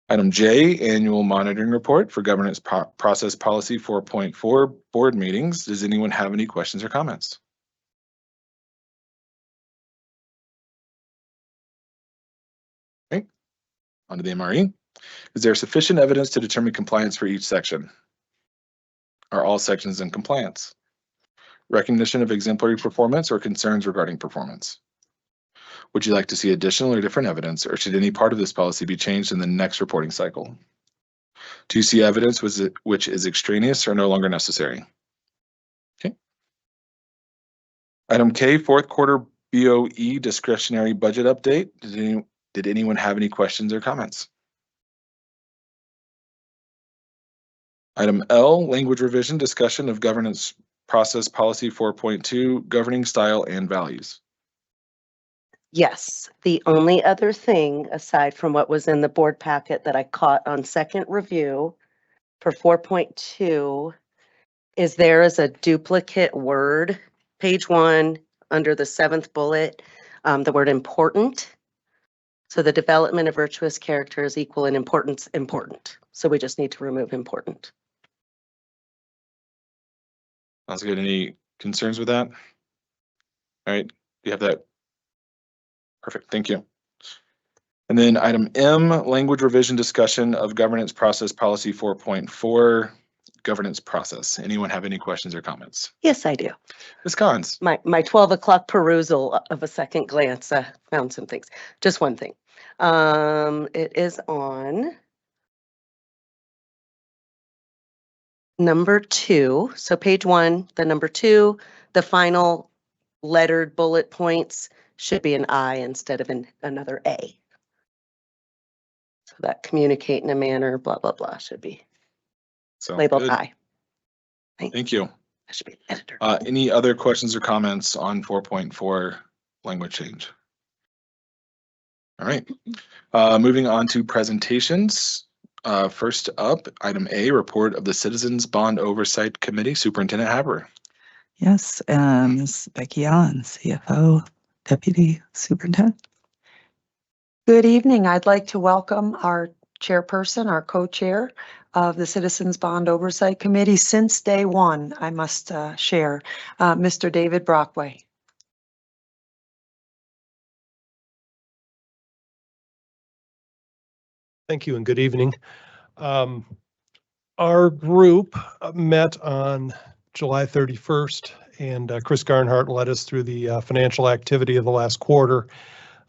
Item J, Annual Monitoring Report for Governance Process Policy 4.4, Board Meetings. Does anyone have any questions or comments? Okay, on to the MRE. Is there sufficient evidence to determine compliance for each section? Are all sections in compliance? Recognition of exemplary performance or concerns regarding performance? Would you like to see additional or different evidence, or should any part of this policy be changed in the next reporting cycle? Do you see evidence which is extraneous or no longer necessary? Okay. Item K, fourth quarter BOE discretionary budget update. Did anyone have any questions or comments? Item L, language revision, discussion of governance process policy 4.2, governing style and values. Yes, the only other thing aside from what was in the board packet that I caught on second review for 4.2 is there is a duplicate word, page 1, under the 7th bullet, the word important. So the development of virtuous character is equal in importance, important. So we just need to remove important. Sounds good. Any concerns with that? All right, you have that. Perfect, thank you. And then item M, language revision, discussion of governance process policy 4.4, governance process. Anyone have any questions or comments? Yes, I do. Ms. Collins. My 12 o'clock perusal of a second glance found some things. Just one thing. It is on number 2. So page 1, the number 2, the final lettered bullet points should be an I instead of another A. So that communicate in a manner, blah, blah, blah, should be labeled I. Thank you. That should be an editor. Any other questions or comments on 4.4 language change? All right, moving on to presentations. First up, item A, report of the Citizens Bond Oversight Committee, Superintendent Haber. Yes, Ms. Becky Allen, CFO, Deputy Superintendent. Good evening. I'd like to welcome our chairperson, our co-chair of the Citizens Bond Oversight Committee since day one, I must share, Mr. David Brockway. Thank you and good evening. Our group met on July 31st, and Chris Garnhart led us through the financial activity of the last quarter.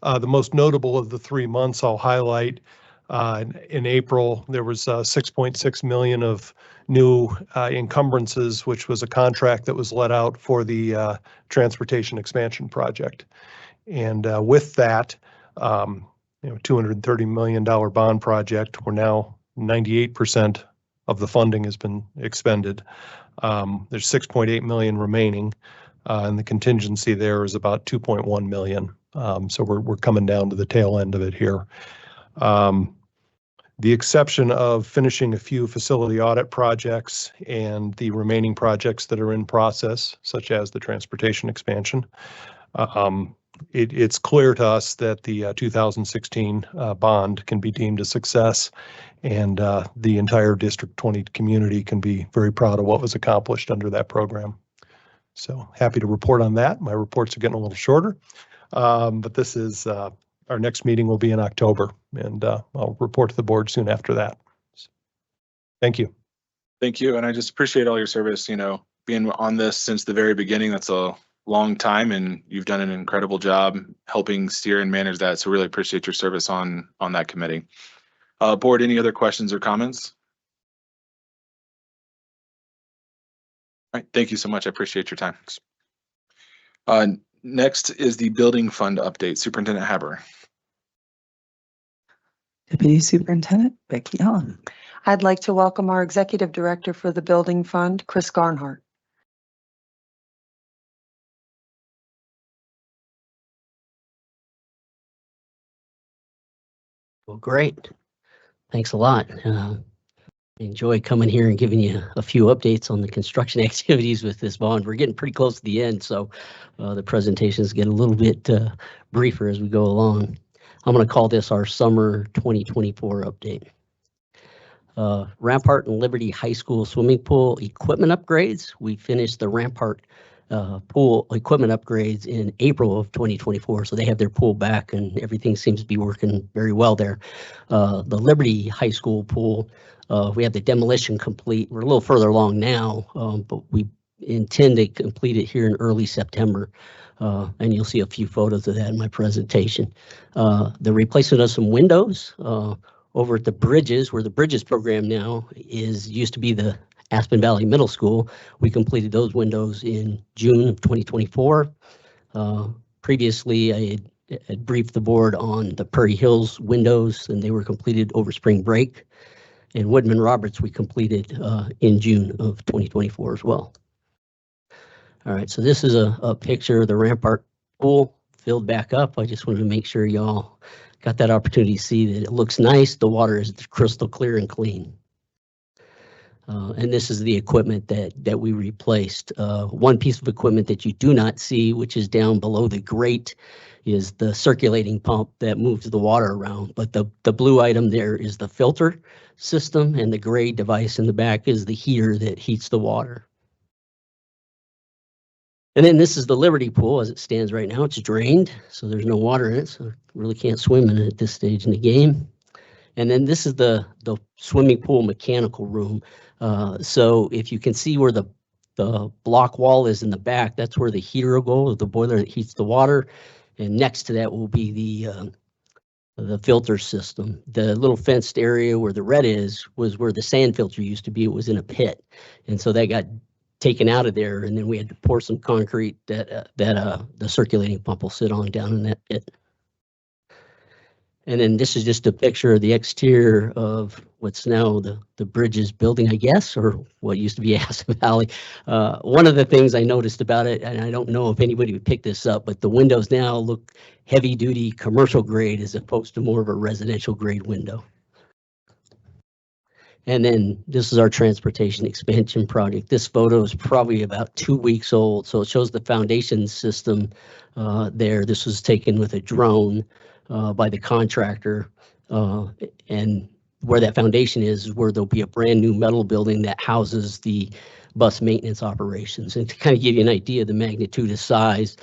The most notable of the 3 months I'll highlight. In April, there was 6.6 million of new encumbrances, which was a contract that was let out for the transportation expansion project. And with that, $230 million bond project, we're now 98% of the funding has been expended. There's 6.8 million remaining, and the contingency there is about 2.1 million. So we're coming down to the tail end of it here. The exception of finishing a few facility audit projects and the remaining projects that are in process, such as the transportation expansion, it's clear to us that the 2016 bond can be deemed a success, and the entire District 20 community can be very proud of what was accomplished under that program. So happy to report on that. My reports are getting a little shorter, but this is our next meeting will be in October, and I'll report to the board soon after that. Thank you. Thank you. And I just appreciate all your service, being on this since the very beginning. That's a long time, and you've done an incredible job helping steer and manage that. So really appreciate your service on that committee. Board, any other questions or comments? All right, thank you so much. I appreciate your time. Next is the building fund update. Superintendent Haber. Deputy Superintendent Becky Allen. I'd like to welcome our Executive Director for the Building Fund, Chris Garnhart. Well, great. Thanks a lot. I enjoy coming here and giving you a few updates on the construction activities with this bond. We're getting pretty close to the end, so the presentations get a little bit briefer as we go along. I'm going to call this our summer 2024 update. Rampart and Liberty High School swimming pool equipment upgrades. We finished the Rampart pool equipment upgrades in April of 2024. So they have their pool back and everything seems to be working very well there. The Liberty High School pool, we have the demolition complete. We're a little further along now, but we intend to complete it here in early September. And you'll see a few photos of that in my presentation. The replacement of some windows over at the Bridges, where the Bridges program now used to be the Aspen Valley Middle School. We completed those windows in June of 2024. Previously, I had briefed the board on the Prairie Hills windows, and they were completed over spring break. And Woodman Roberts, we completed in June of 2024 as well. All right, so this is a picture of the Rampart pool filled back up. I just wanted to make sure y'all got that opportunity to see that it looks nice. The water is crystal clear and clean. And this is the equipment that we replaced. One piece of equipment that you do not see, which is down below the grate, is the circulating pump that moves the water around. But the blue item there is the filter system, and the gray device in the back is the heater that heats the water. And then this is the Liberty pool as it stands right now. It's drained, so there's no water in it, so really can't swim in it at this stage in the game. And then this is the swimming pool mechanical room. So if you can see where the block wall is in the back, that's where the heater will go, the boiler that heats the water. And next to that will be the filter system. The little fenced area where the red was where the sand filter used to be. It was in a pit. And so that got taken out of there, and then we had to pour some concrete that the circulating pump will sit on down in that pit. And then this is just a picture of the exterior of what's now the Bridges building, I guess, or what used to be Aspen Valley. One of the things I noticed about it, and I don't know if anybody would pick this up, but the windows now look heavy duty commercial grade as opposed to more of a residential grade window. And then this is our transportation expansion project. This photo is probably about 2 weeks old. So it shows the foundation system there. This was taken with a drone by the contractor. And where that foundation is where there'll be a brand new metal building that houses the bus maintenance operations. And to kind of give you an idea of the magnitude of size,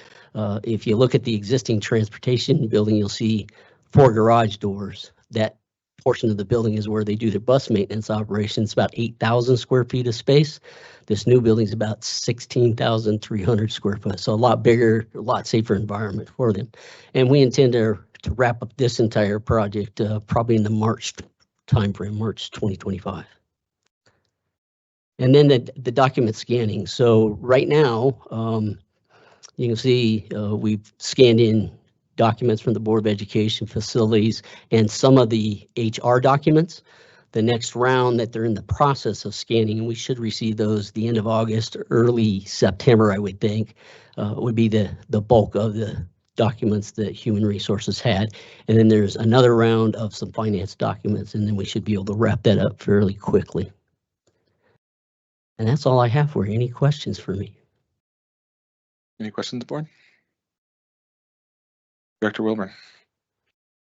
if you look at the existing transportation building, you'll see 4 garage doors. That portion of the building is where they do their bus maintenance operations, about 8,000 square feet of space. This new building is about 16,300 square foot, so a lot bigger, a lot safer environment for them. And we intend to wrap up this entire project probably in the March timeframe, March 2025. And then the document scanning. So right now, you can see we've scanned in documents from the Board of Education facilities and some of the HR documents. The next round that they're in the process of scanning, and we should receive those the end of August, early September, I would think, would be the bulk of the documents that Human Resources had. And then there's another round of some finance documents, and then we should be able to wrap that up fairly quickly. And that's all I have for you. Any questions for me? Any questions, board? Director Wilburn.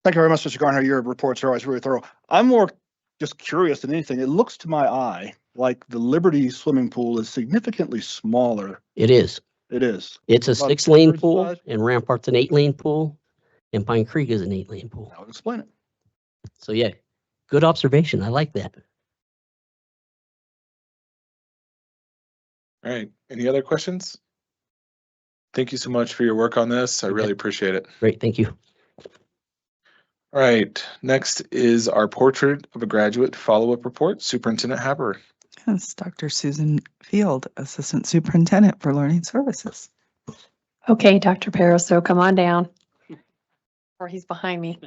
Thank you very much, Mr. Garner. Your reports are always really thorough. I'm more just curious than anything. It looks to my eye like the Liberty swimming pool is significantly smaller. It is. It is. It's a About 6-lane two-thirds pool, size? and Rampart's an 8-lane pool, and Pine Creek is an 8-lane pool. That would explain it. So yeah, good observation. I like that. All right. Any other questions? Thank you so much for your work on this. I really appreciate it. Great, thank you. All right. Next is our portrait of a graduate follow-up report. Superintendent Haber. Yes, Dr. Susan Field, Assistant Superintendent for Learning Services. Okay, Dr. Paraso, come on down. Or he's behind me.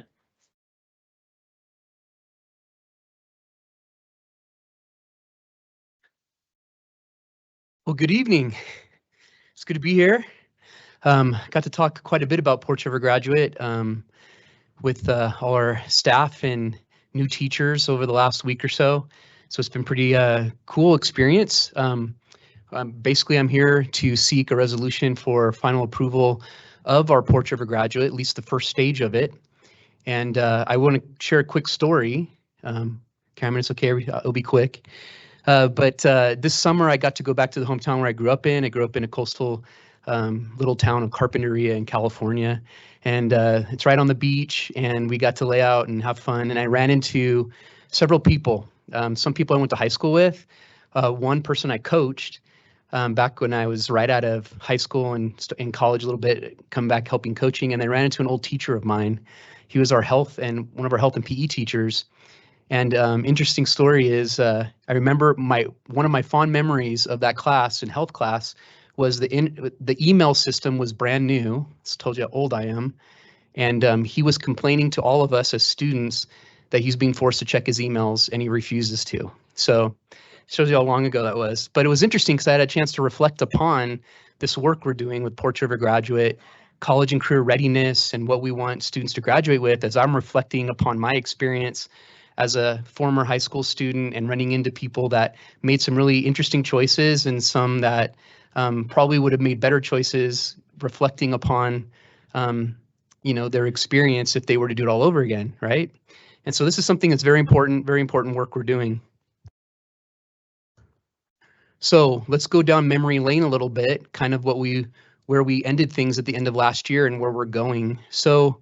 Well, good evening. It's good to be here. Got to talk quite a bit about Portrait of a Graduate with all our staff and new teachers over the last week or so. So it's been pretty cool experience. Basically, I'm here to seek a resolution for final approval of our Portrait of a Graduate, at least the first stage of it. And I want to share a quick story. Cameron, it's okay, it'll be quick. But this summer, I got to go back to the hometown where I grew up in. I grew up in a coastal little town of Carpinteria in California. And it's right on the beach, and we got to lay out and have fun. And I ran into several people, some people I went to high school with, one person I coached back when I was right out of high school and in college a little bit, come back helping coaching. And I ran into an old teacher of mine. He was one of our health and PE teachers. And interesting story is I remember one of my fond memories of that class in health class was the email system was brand new. This told you how old I am. And he was complaining to all of us as students that he's being forced to check his emails and he refuses to. So shows you how long ago that was. But it was interesting because I had a chance to reflect upon this work we're doing with Portrait of a Graduate, college and career readiness, and what we want students to graduate with as I'm reflecting upon my experience as a former high school student and running into people that made some really interesting choices and some that probably would have made better choices reflecting upon their experience if they were to do it all over again, right? And so this is something that's very important work we're doing. So let's go down memory lane a little bit, kind of where we ended things at the end of last year and where we're going. So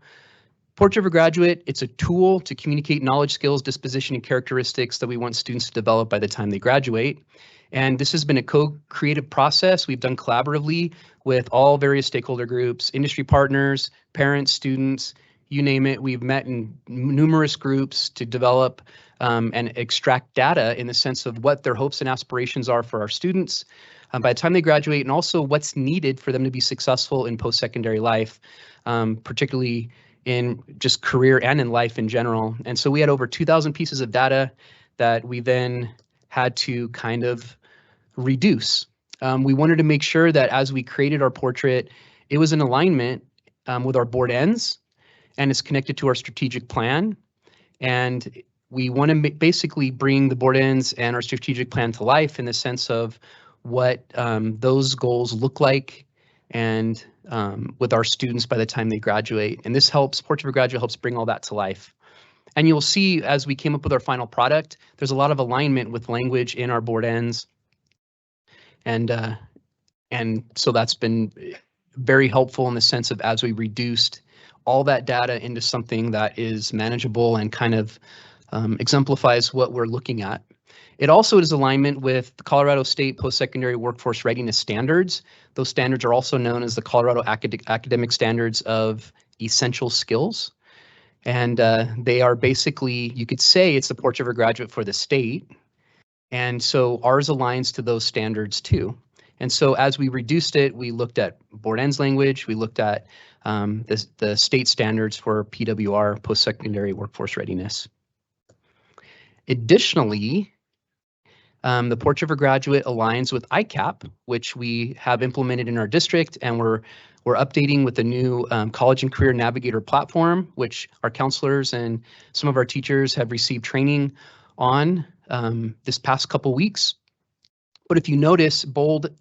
Portrait of a Graduate, it's a tool to communicate knowledge, skills, disposition, and characteristics that we want students to develop by the time they graduate. And this has been a co-creative process we've done collaboratively with all various stakeholder groups, industry partners, parents, students, you name it. We've met in numerous groups to develop and extract data in the sense of what their hopes and aspirations are for our students by the time they graduate, and also what's needed for them to be successful in post-secondary life, particularly in just career and in life in general. And so we had over 2,000 pieces of data that we then had to kind of reduce. We wanted to make sure that as we created our portrait, it was in alignment with our board ends, and it's connected to our strategic plan. And we want to basically bring the board ends and our strategic plan to life in the sense of what those goals look like and with our students by the time they graduate. And this helps, Portrait of a Graduate helps bring all that to life. And you'll see as we came up with our final product, there's a lot of alignment with language in our board ends. And so that's been very helpful in the sense of as we reduced all that data into something that is manageable and kind of exemplifies what we're looking at. It also is alignment with the Colorado State Post-Secondary Workforce Readiness Standards. Those standards are also known as the Colorado Academic Standards of Essential Skills. And they are basically, you could say it's the Porch River Graduate for the state. And so ours aligns to those standards too. And so as we reduced it, we looked at Board Ends language, we looked at the state standards for PWR, Post-Secondary Workforce Readiness. Additionally, the Porch River Graduate aligns with ICAP, which we have implemented in our district, and we're updating with the new College and Career Navigator platform, which our counselors and some of our teachers have received training on this past couple weeks. But if you notice, bold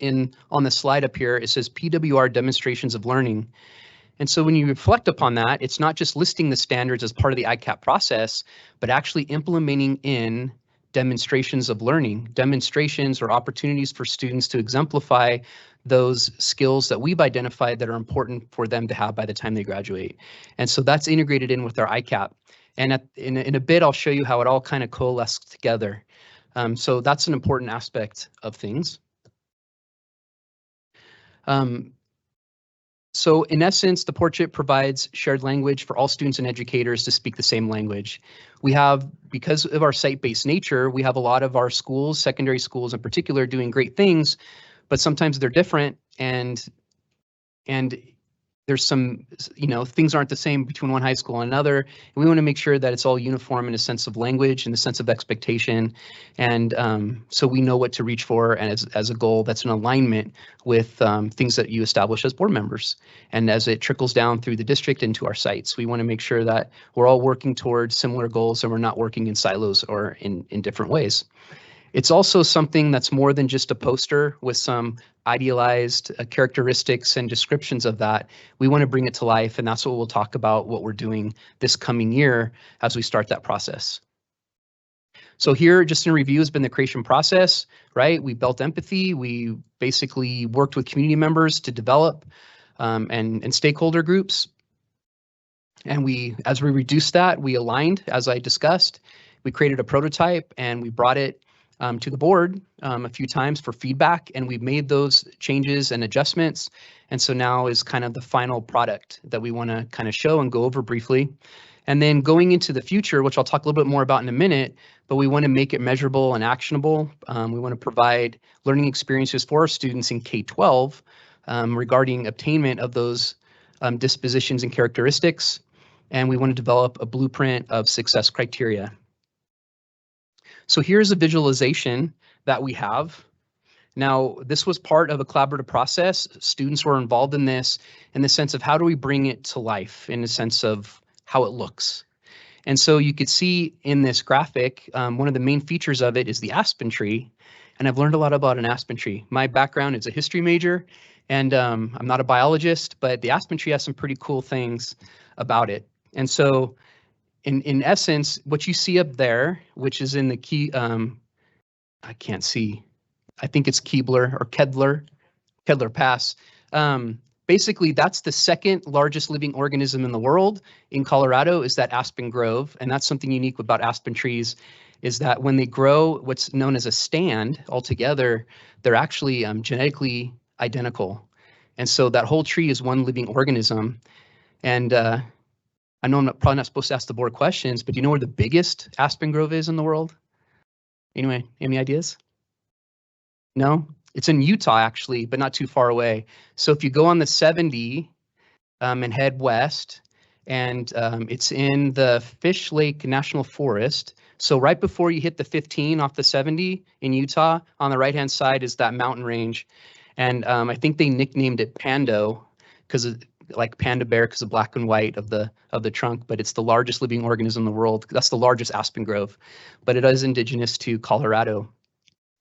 on the slide up here, it says PWR Demonstrations of Learning. And so when you reflect upon that, it's not just listing the standards as part of the ICAP process, but actually implementing in demonstrations of learning, demonstrations or opportunities for students to exemplify those skills that we've identified that are important for them to have by the time they graduate. And so that's integrated in with our ICAP. And in a bit, I'll show you how it all kind of coalesces together. So that's an important aspect of things. So in essence, the Portrait provides shared language for all students and educators to speak the same language. We have, because of our site-based nature, we have a lot of our schools, secondary schools in particular, doing great things, but sometimes they're different and there's some, things aren't the same between one high school and another. And we want to make sure that it's all uniform in a sense of language and a sense of expectation. And so we know what to reach for and as a goal that's in alignment with things that you establish as board members. And as it trickles down through the district into our sites, we want to make sure that we're all working towards similar goals and we're not working in silos or in different ways. It's also something that's more than just a poster with some idealized characteristics and descriptions of that. We want to bring it to life, and that's what we'll talk about what we're doing this coming year as we start that process. So here, just in review, has been the creation process, right? We built empathy. We basically worked with community members to develop and stakeholder groups. And as we reduced that, we aligned, as I discussed. We created a prototype and we brought it to the board a few times for feedback, and we've made those changes and adjustments. And so now is kind of the final product that we want to kind of show and go over briefly. And then going into the future, which I'll talk a little bit more about in a minute, but we want to make it measurable and actionable. We want to provide learning experiences for our students in K-12 regarding attainment of those dispositions and characteristics. And we want to develop a blueprint of success criteria. So here's a visualization that we have. Now, this was part of a collaborative process. Students were involved in this in the sense of how do we bring it to life in the sense of how it looks. And so you could see in this graphic, one of the main features of it is the aspen tree. And I've learned a lot about an aspen tree. My background is a history major, and I'm not a biologist, but the aspen tree has some pretty cool things about it. And so in essence, what you see up there, which is in the key, I can't see, I think it's Kedler Pass. Basically, that's the second largest living organism in the world. In Colorado is that aspen grove. And that's something unique about aspen trees is that when they grow what's known as a stand altogether, they're actually genetically identical. And so that whole tree is one living organism. And I know I'm probably not supposed to ask the board questions, but do you know where the biggest aspen grove is in the world? Anyway, any ideas? No? It's in Utah, actually, but not too far away. So if you go on the 70 and head west, and it's in the Fish Lake National Forest. So right before you hit the 15 off the 70 in Utah, on the right-hand side is that mountain range. And I think they nicknamed it Pando because like panda bear because of black and white of the trunk, but it's the largest living organism in the world. That's the largest aspen grove, but it is indigenous to Colorado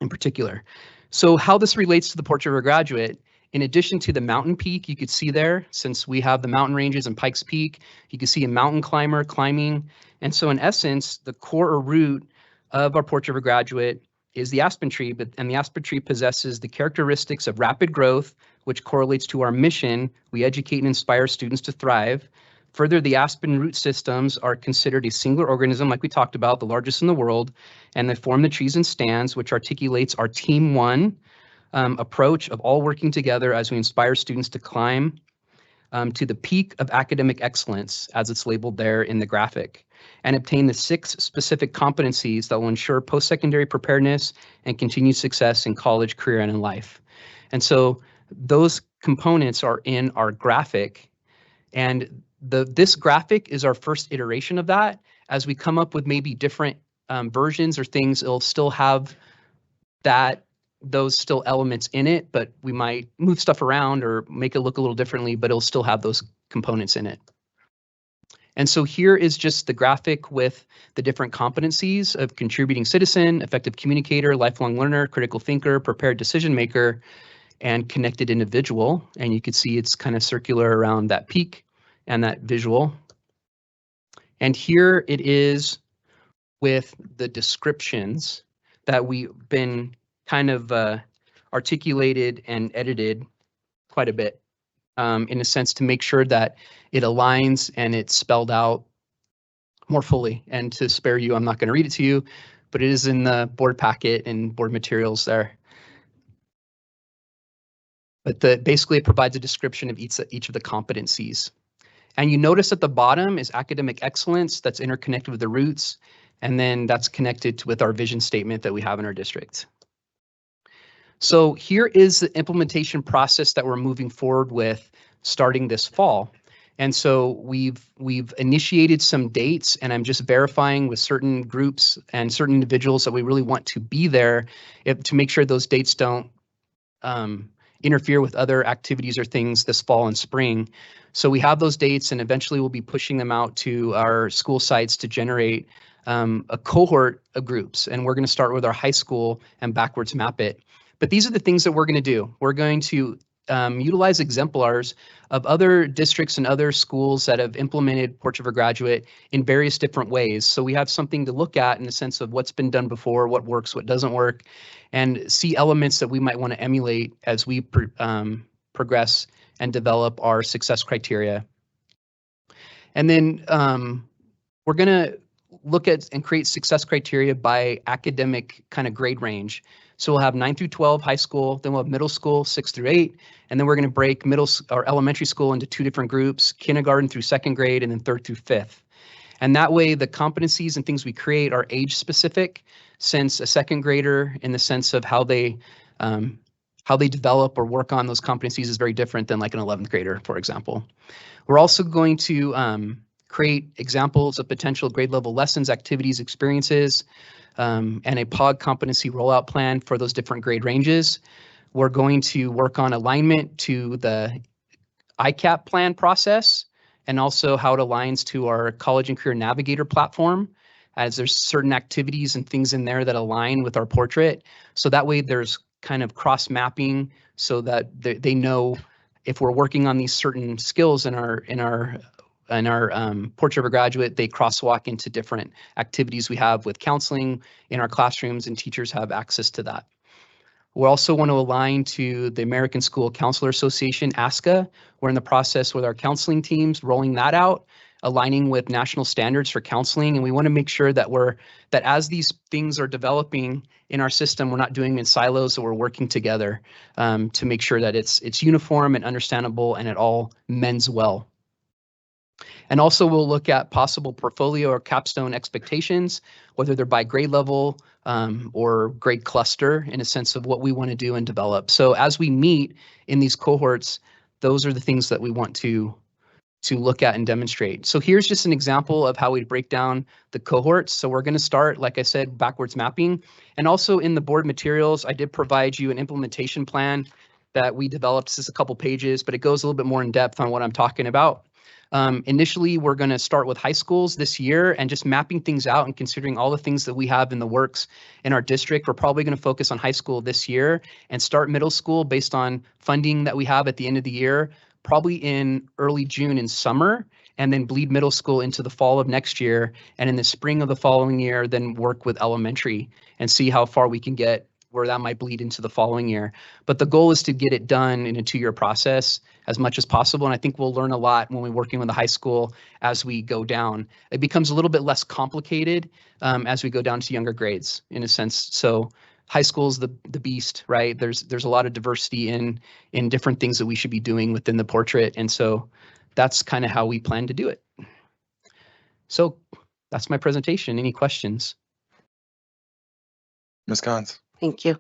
in particular. So how this relates to the Porch River Graduate, in addition to the mountain peak, you could see there, since we have the mountain ranges and Pikes Peak, you can see a mountain climber climbing. And so in essence, the core or root of our Porch River Graduate is the aspen tree, and the aspen tree possesses the characteristics of rapid growth, which correlates to our mission. We educate and inspire students to thrive. Further, the aspen root systems are considered a singular organism, like we talked about, the largest in the world, and they form the trees and stands, which articulates our Team One approach of all working together as we inspire students to climb to the peak of academic excellence, as it's labeled there in the graphic, and obtain the 6 specific competencies that will ensure post-secondary preparedness and continued success in college, career, and in life. And so those components are in our graphic, and this graphic is our first iteration of that. As we come up with maybe different versions or things, it'll still have those still elements in it, but we might move stuff around or make it look a little differently, but it'll still have those components in it. And so here is just the graphic with the different competencies of contributing citizen, effective communicator, lifelong learner, critical thinker, prepared decision maker, and connected individual. And you can see it's kind of circular around that peak and that visual. And here it is with the descriptions that we've been kind of articulated and edited quite a bit in a sense to make sure that it aligns and it's spelled out more fully. And to spare you, I'm not going to read it to you, but it is in the board packet and board materials there. But basically it provides a description of each of the competencies. And you notice at the bottom is academic excellence that's interconnected with the roots, and then that's connected with our vision statement that we have in our district. So here is the implementation process that we're moving forward with starting this fall. And so we've initiated some dates, and I'm just verifying with certain groups and certain individuals that we really want to be there to make sure those dates don't interfere with other activities or things this fall and spring. So we have those dates, and eventually we'll be pushing them out to our school sites to generate a cohort of groups. And we're going to start with our high school and backwards map it. But these are the things that we're going to do. We're going to utilize exemplars of other districts and other schools that have implemented Porch of a Graduate in various different ways. So we have something to look at in the sense of what's been done before, what works, what doesn't work, and see elements that we might want to emulate as we progress and develop our success criteria. And then we're going to look at and create success criteria by academic kind of grade range. So we'll have 9 through 12 high school, then we'll have middle school 6 through 8, and then we're going to break elementary school into 2 different groups, kindergarten through 2nd grade, and then 3rd through 5th. And that way the competencies and things we create are age specific, since a 2nd grader in the sense of how they develop or work on those competencies is very different than like an 11th grader, for example. We're also going to create examples of potential grade level lessons, activities, experiences, and a POG competency rollout plan for those different grade ranges. We're going to work on alignment to the ICAP plan process, and also how it aligns to our College and Career Navigator platform, as there's certain activities and things in there that align with our portrait. So that way there's kind of cross mapping so that they know if we're working on these certain skills in our Portrait of a Graduate, they crosswalk into different activities we have with counseling in our classrooms, and teachers have access to that. We also want to align to the American School Counselor Association, ASCA. We're in the process with our counseling teams, rolling that out, aligning with national standards for counseling, and we want to make sure that that as these things are developing in our system, we're not doing it in silos, so we're working together to make sure that it's uniform and understandable and it all mends well. And also we'll look at possible portfolio or capstone expectations, whether they're by grade level or grade cluster, in a sense of what we want to do and develop. So as we meet in these cohorts, those are the things that we want to look at and demonstrate. So here's just an example of how we break down the cohorts. So we're going to start, like I said, backwards mapping. And also in the board materials, I did provide you an implementation plan that we developed. This is a couple pages, but it goes a little bit more in depth on what I'm talking about. Initially, we're going to start with high schools this year and just mapping things out and considering all the things that we have in the works in our district. We're probably going to focus on high school this year and start middle school based on funding that we have at the end of the year, probably in early June and summer, and then bleed middle school into the fall of next year. And in the spring of the following year, then work with elementary and see how far we can get where that might bleed into the following year. But the goal is to get it done in a 2-year process as much as possible. And I think we'll learn a lot when we're working with the high school as we go down. It becomes a little bit less complicated as we go down to younger grades in a sense. So high school's the beast, right? There's a lot of diversity in different things that we should be doing within the portrait. And so that's kind of how we plan to do it. So that's my presentation. Any questions? Ms. Cons. Thank you.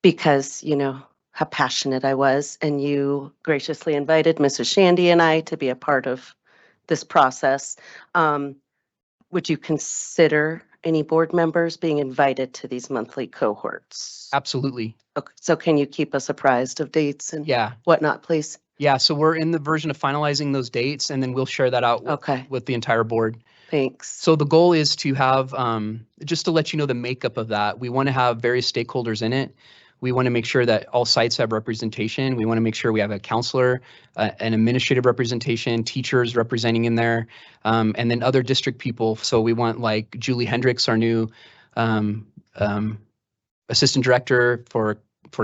Because you know how passionate I was, and you graciously invited Mrs. Shandy and I to be a part of this process. Would you consider any board members being invited to these monthly cohorts? Absolutely. Okay, so can you keep us apprised of dates and Yeah. whatnot, please? Yeah, so we're in the version of finalizing those dates, and then we'll share that out with the entire board. Thanks. So the goal is to have, just to let you know the makeup of that, we want to have various stakeholders in it. We want to make sure that all sites have representation. We want to make sure we have a counselor, an administrative representation, teachers representing in there, and then other district people. So we want like Julie Hendricks, our new assistant director for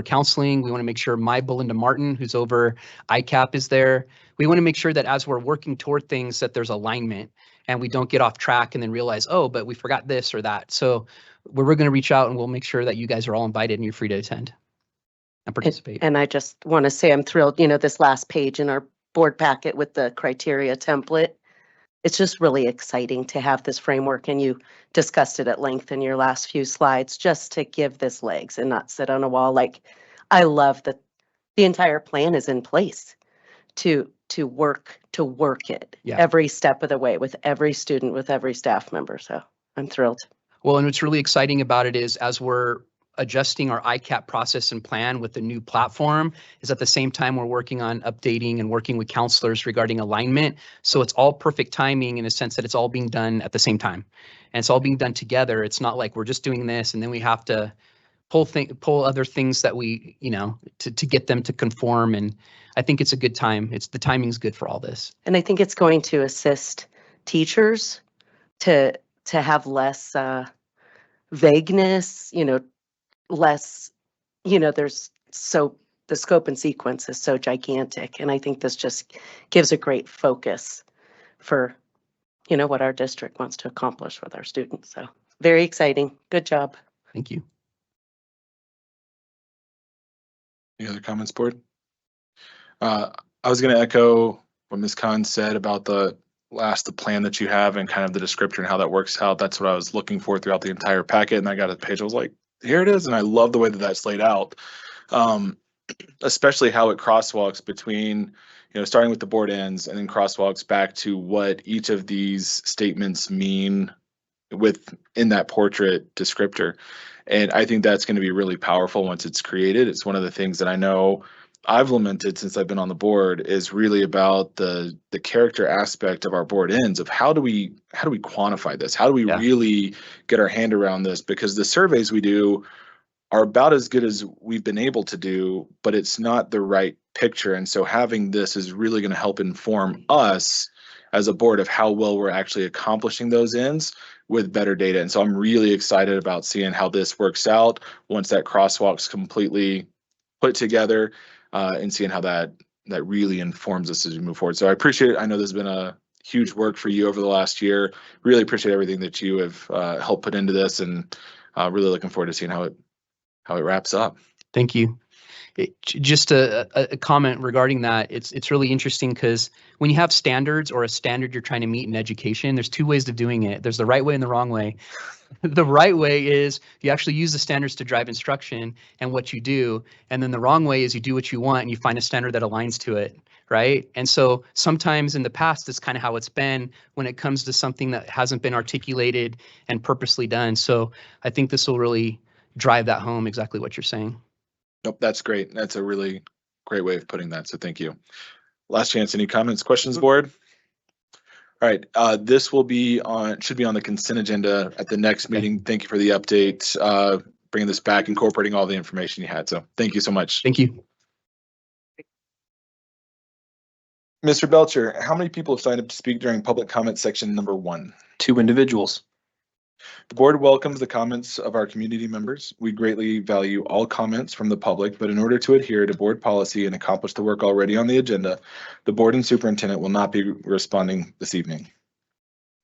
counseling. We want to make sure Belinda Martin, who's over ICAP, is there. We want to make sure that as we're working toward things that there's alignment and we don't get off track and then realize, oh, but we forgot this or that. So we're going to reach out and we'll make sure that you guys are all invited and you're free to attend and participate. And I just want to say I'm thrilled, you know, this last page in our board packet with the criteria template. It's just really exciting to have this framework, and you discussed it at length in your last few slides, just to give this legs and not sit on a wall. Like, I love that the entire plan is in place to work it every step of the way with every student, with every staff member. So I'm thrilled. Well, and what's really exciting about it is as we're adjusting our ICAP process and plan with the new platform is at the same time we're working on updating and working with counselors regarding alignment. So it's all perfect timing in a sense that it's all being done at the same time. And it's all being done together. It's not like we're just doing this and then we have to pull other things that we, you know, to get them to conform. And I think it's a good time. The timing's good for all this. And I think it's going to assist teachers to have less vagueness, you know, less, you know, the scope and sequence is so gigantic. And I think this just gives a great focus for, you know, what our district wants to accomplish with our students. So very exciting. Good job. Thank you. Any other comments, board? I was going to echo what Ms. Khan said about the plan that you have and kind of the descriptor and how that works out. That's what I was looking for throughout the entire packet. And I got a page. I was like, here it is. And I love the way that that's laid out, especially how it crosswalks between, you know, starting with the board ends and then crosswalks back to what each of these statements mean in that portrait descriptor. And I think that's going to be really powerful once it's created. It's one of the things that I know I've lamented since I've been on the board is really about the character aspect of our board ends of how do we quantify this? How do we really get our hand around this? Because the surveys we do are about as good as we've been able to do, but it's not the right picture. And so having this is really going to help inform us as a board of how well we're actually accomplishing those ends with better data. And so I'm really excited about seeing how this works out once that crosswalk's completely put together. And seeing how that really informs us as we move forward. So I appreciate it. I know there's been a huge work for you over the last year. Really appreciate everything that you have helped put into this, and really looking forward to seeing how it wraps up. Thank you. Just a comment regarding that. It's really interesting because when you have standards or a standard you're trying to meet in education, there's two ways of doing it. There's the right way and the wrong way. The right way is you actually use the standards to drive instruction and what you do. And then the wrong way is you do what you want and you find a standard that aligns to it, right? And so sometimes in the past, that's kind of how it's been when it comes to something that hasn't been articulated and purposely done. So I think this will really drive that home, exactly what you're saying. Nope, that's great. That's a really great way of putting that. So thank you. Last chance. Any comments, questions, board? All right. This should be on the consent agenda at the next meeting. Thank you for the update. Bringing this back, incorporating all the information you had. So thank you so much. Thank you. Mr. Belcher, how many people have signed up to speak during public comment section number 1? 2 individuals. The board welcomes the comments of our community members. We greatly value all comments from the public, but in order to adhere to board policy and accomplish the work already on the agenda, the board and superintendent will not be responding this evening.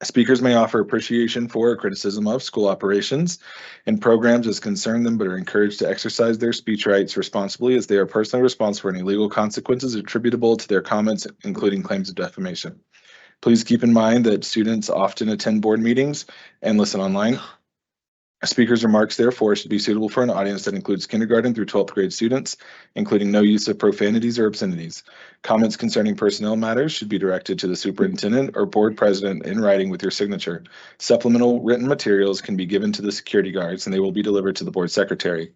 Speakers may offer appreciation for or criticism of school operations and programs as concern them, but are encouraged to exercise their speech rights responsibly as they are personally responsible for any legal consequences attributable to their comments, including claims of defamation. Please keep in mind that students often attend board meetings and listen online. A speaker's remarks, therefore, should be suitable for an audience that includes kindergarten through 12th grade students, including no use of profanities or obscenities. Comments concerning personnel matters should be directed to the superintendent or board president in writing with your signature. Supplemental written materials can be given to the security guards and they will be delivered to the board secretary.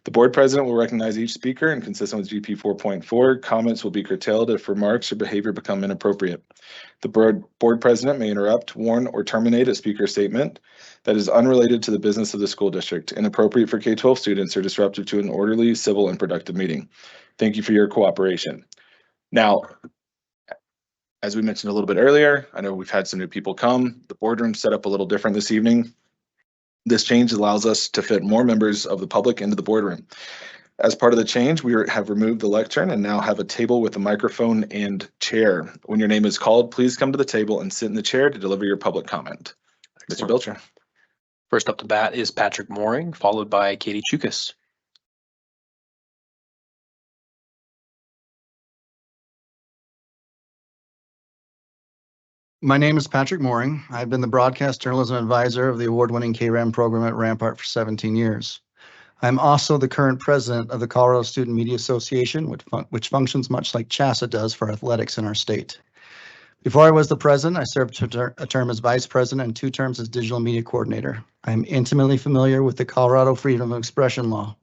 The board president will recognize each speaker, and consistent with GP 4.4, comments will be curtailed if remarks or behavior become inappropriate. The board president may interrupt, warn, or terminate a speaker statement that is unrelated to the business of the school district, inappropriate for K-12 students, or disruptive to an orderly, civil, and productive meeting. Thank you for your cooperation. Now, as we mentioned a little bit earlier, I know we've had some new people come. The boardroom set up a little different this evening. This change allows us to fit more members of the public into the boardroom. As part of the change, we have removed the lectern and now have a table with a microphone and chair. When your name is called, please come to the table and sit in the chair to deliver your public comment. Mr. Belcher. First up to bat is Patrick Mooring, followed by Katie Chukas. My name is Patrick Mooring. I've been the broadcast journalism advisor of the award-winning KRAM program at Rampart for 17 years. I'm also the current president of the Colorado Student Media Association, which functions much like CHASA does for athletics in our state. Before I was the president, I served a term as vice president and 2 terms as digital media coordinator. I am intimately familiar with the Colorado Freedom of Expression Law.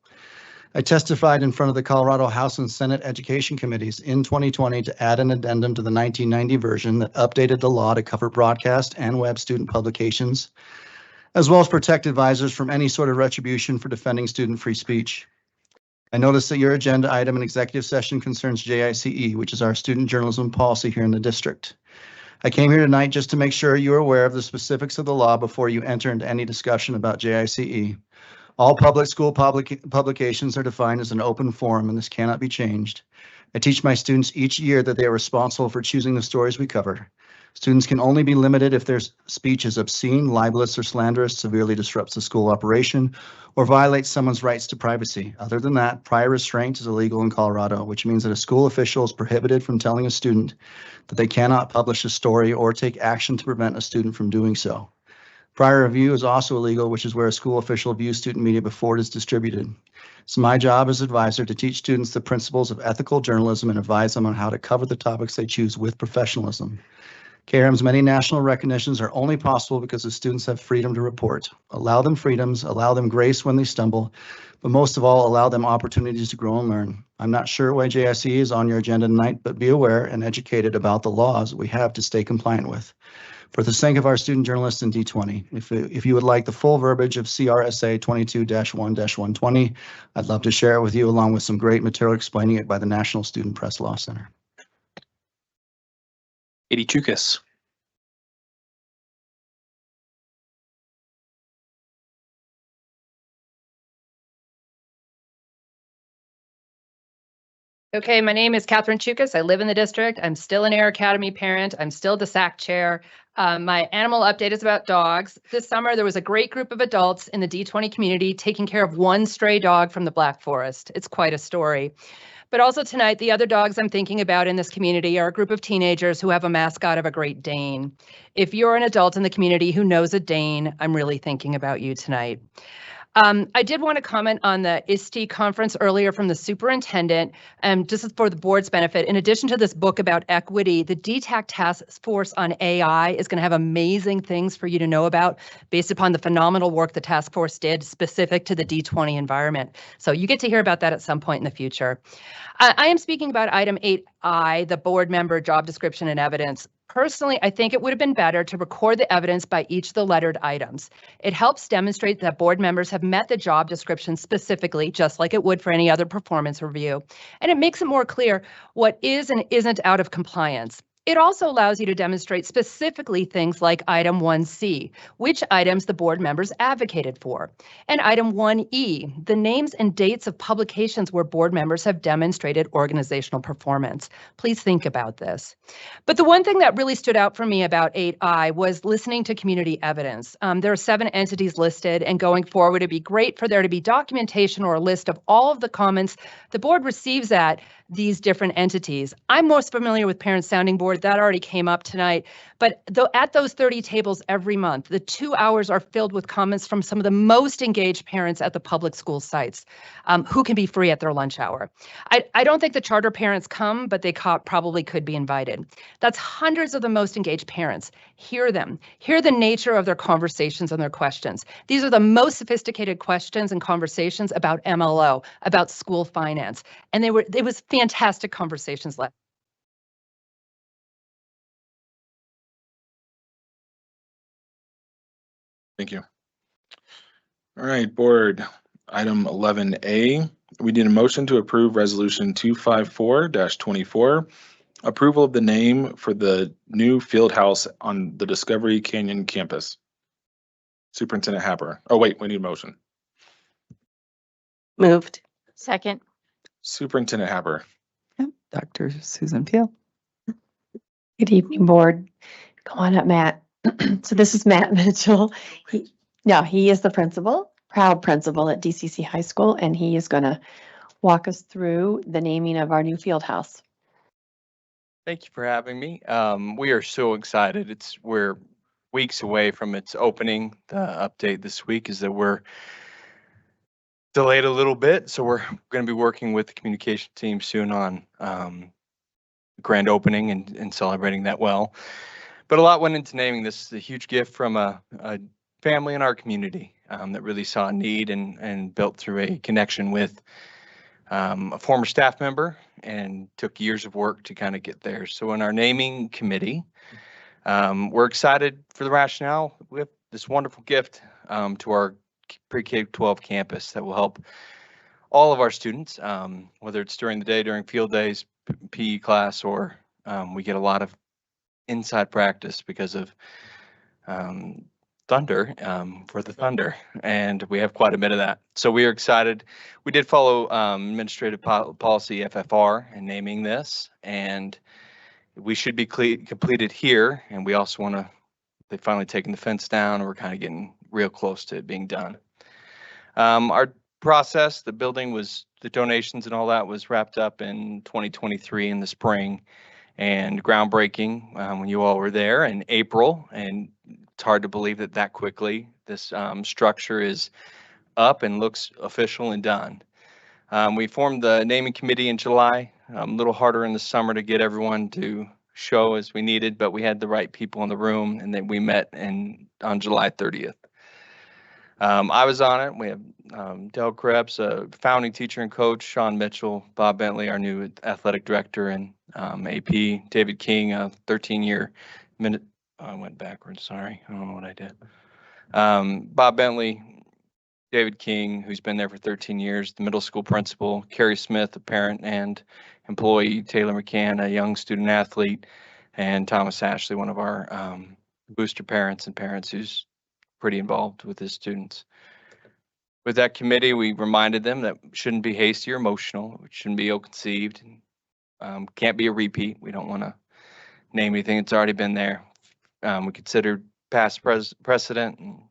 I testified in front of the Colorado House and Senate Education Committees in 2020 to add an addendum to the 1990 version that updated the law to cover broadcast and web student publications, as well as protect advisors from any sort of retribution for defending student free speech. I noticed that your agenda item in executive session concerns JICE, which is our student journalism policy here in the district. I came here tonight just to make sure you are aware of the specifics of the law before you enter into any discussion about JICE. All public school publications are defined as an open forum, and this cannot be changed. I teach my students each year that they are responsible for choosing the stories we cover. Students can only be limited if their speech is obscene, libelous, or slanderous, severely disrupts the school operation, or violates someone's rights to privacy. Other than that, prior restraint is illegal in Colorado, which means that a school official is prohibited from telling a student that they cannot publish a story or take action to prevent a student from doing so. Prior review is also illegal, which is where a school official views student media before it is distributed. It's my job as advisor to teach students the principles of ethical journalism and advise them on how to cover the topics they choose with professionalism. KRAM's many national recognitions are only possible because the students have freedom to report. Allow them freedoms, allow them grace when they stumble, but most of all, allow them opportunities to grow and learn. I'm not sure why JICE is on your agenda tonight, but be aware and educated about the laws we have to stay compliant with. For the sake of our student journalists in D20, if you would like the full verbiage of CRSA 22-1-120, I'd love to share it with you along with some great material explaining it by the National Student Press Law Center. Katie Chukas. Okay, my name is Catherine Chukas. I live in the district. I'm still an Air Academy parent. I'm still the SAC chair. My animal update is about dogs. This summer, there was a great group of adults in the D20 community taking care of one stray dog from the Black Forest. It's quite a story. But also tonight, the other dogs I'm thinking about in this community are a group of teenagers who have a mascot of a Great Dane. If you're an adult in the community who knows a Dane, I'm really thinking about you tonight. I did want to comment on the ISTE conference earlier from the superintendent. This is for the board's benefit. In addition to this book about equity, the DTAC task force on AI is going to have amazing things for you to know about based upon the phenomenal work the task force did specific to the D20 environment. So you get to hear about that at some point in the future. I am speaking about item 8I, the board member job description and evidence. Personally, I think it would have been better to record the evidence by each of the lettered items. It helps demonstrate that board members have met the job description specifically, just like it would for any other performance review. And it makes it more clear what is and isn't out of compliance. It also allows you to demonstrate specifically things like item 1C, which items the board members advocated for, and item 1E, the names and dates of publications where board members have demonstrated organizational performance. Please think about this. But the one thing that really stood out for me about 8I was listening to community evidence. There are 7 entities listed, and going forward, it'd be great for there to be documentation or a list of all of the comments the board receives at these different entities. I'm most familiar with Parent Sounding Board. That already came up tonight. But at those 30 tables every month, the 2 hours are filled with comments from some of the most engaged parents at the public school sites who can be free at their lunch hour. I don't think the charter parents come, but they probably could be invited. That's hundreds of the most engaged parents. Hear them. Hear the nature of their conversations and their questions. These are the most sophisticated questions and conversations about MLO, about school finance. And it was fantastic conversations left. Thank you. All right, board, item 11A. We need a motion to approve resolution 254-24, approval of the name for the new field house on the Discovery Canyon campus. Superintendent Haber. Oh, wait, we need a motion. Moved. Second. Superintendent Haber. Dr. Susan Peel. Good evening, board. Come on up, Matt. So this is Matt Mitchell. He is the principal, proud principal at DCC High School, and he is going to walk us through the naming of our new field house. Thank you for having me. We are so excited. We're weeks away from its opening. The update this week is that we're delayed a little bit, so we're going to be working with the communication team soon on grand opening and celebrating that well. But a lot went into naming this. Is a huge gift from a family in our community that really saw a need and built through a connection with a former staff member and took years of work to kind of get there. So in our naming committee, we're excited for the rationale. We have this wonderful gift to our pre-K-12 campus that will help all of our students, whether it's during the day, during field days, PE class, or we get a lot of inside practice because of Thunder for the Thunder, and we have quite a bit of that. So we are excited. We did follow administrative policy FFR in naming this, and we should be completed here. And we also want to, they've finally taken the fence down, and we're kind of getting real close to it being done. Our process, the building was, the donations and all that was wrapped up in 2023 in the spring, and groundbreaking when you all were there in April. And it's hard to believe that quickly this structure is up and looks official and done. We formed the naming committee in July, a little harder in the summer to get everyone to show as we needed, but we had the right people in the room, and then we met on July 30th. I was on it. We have Del Krebs, a founding teacher and coach, Sean Mitchell, Bob Bentley, our new athletic director, and AP, David King, a 13-year minute. I went backwards. Sorry. I don't know what I did. Bob Bentley, David King, who's been there for 13 years, the middle school principal, Carrie Smith, a parent and employee, Taylor McCann, a young student athlete, and Thomas Ashley, one of our booster parents and parents who's pretty involved with his students. With that committee, we reminded them that we shouldn't be hasty or emotional. It shouldn't be ill-conceived. Can't be a repeat. We don't want to name anything that's already been there. We considered past precedent and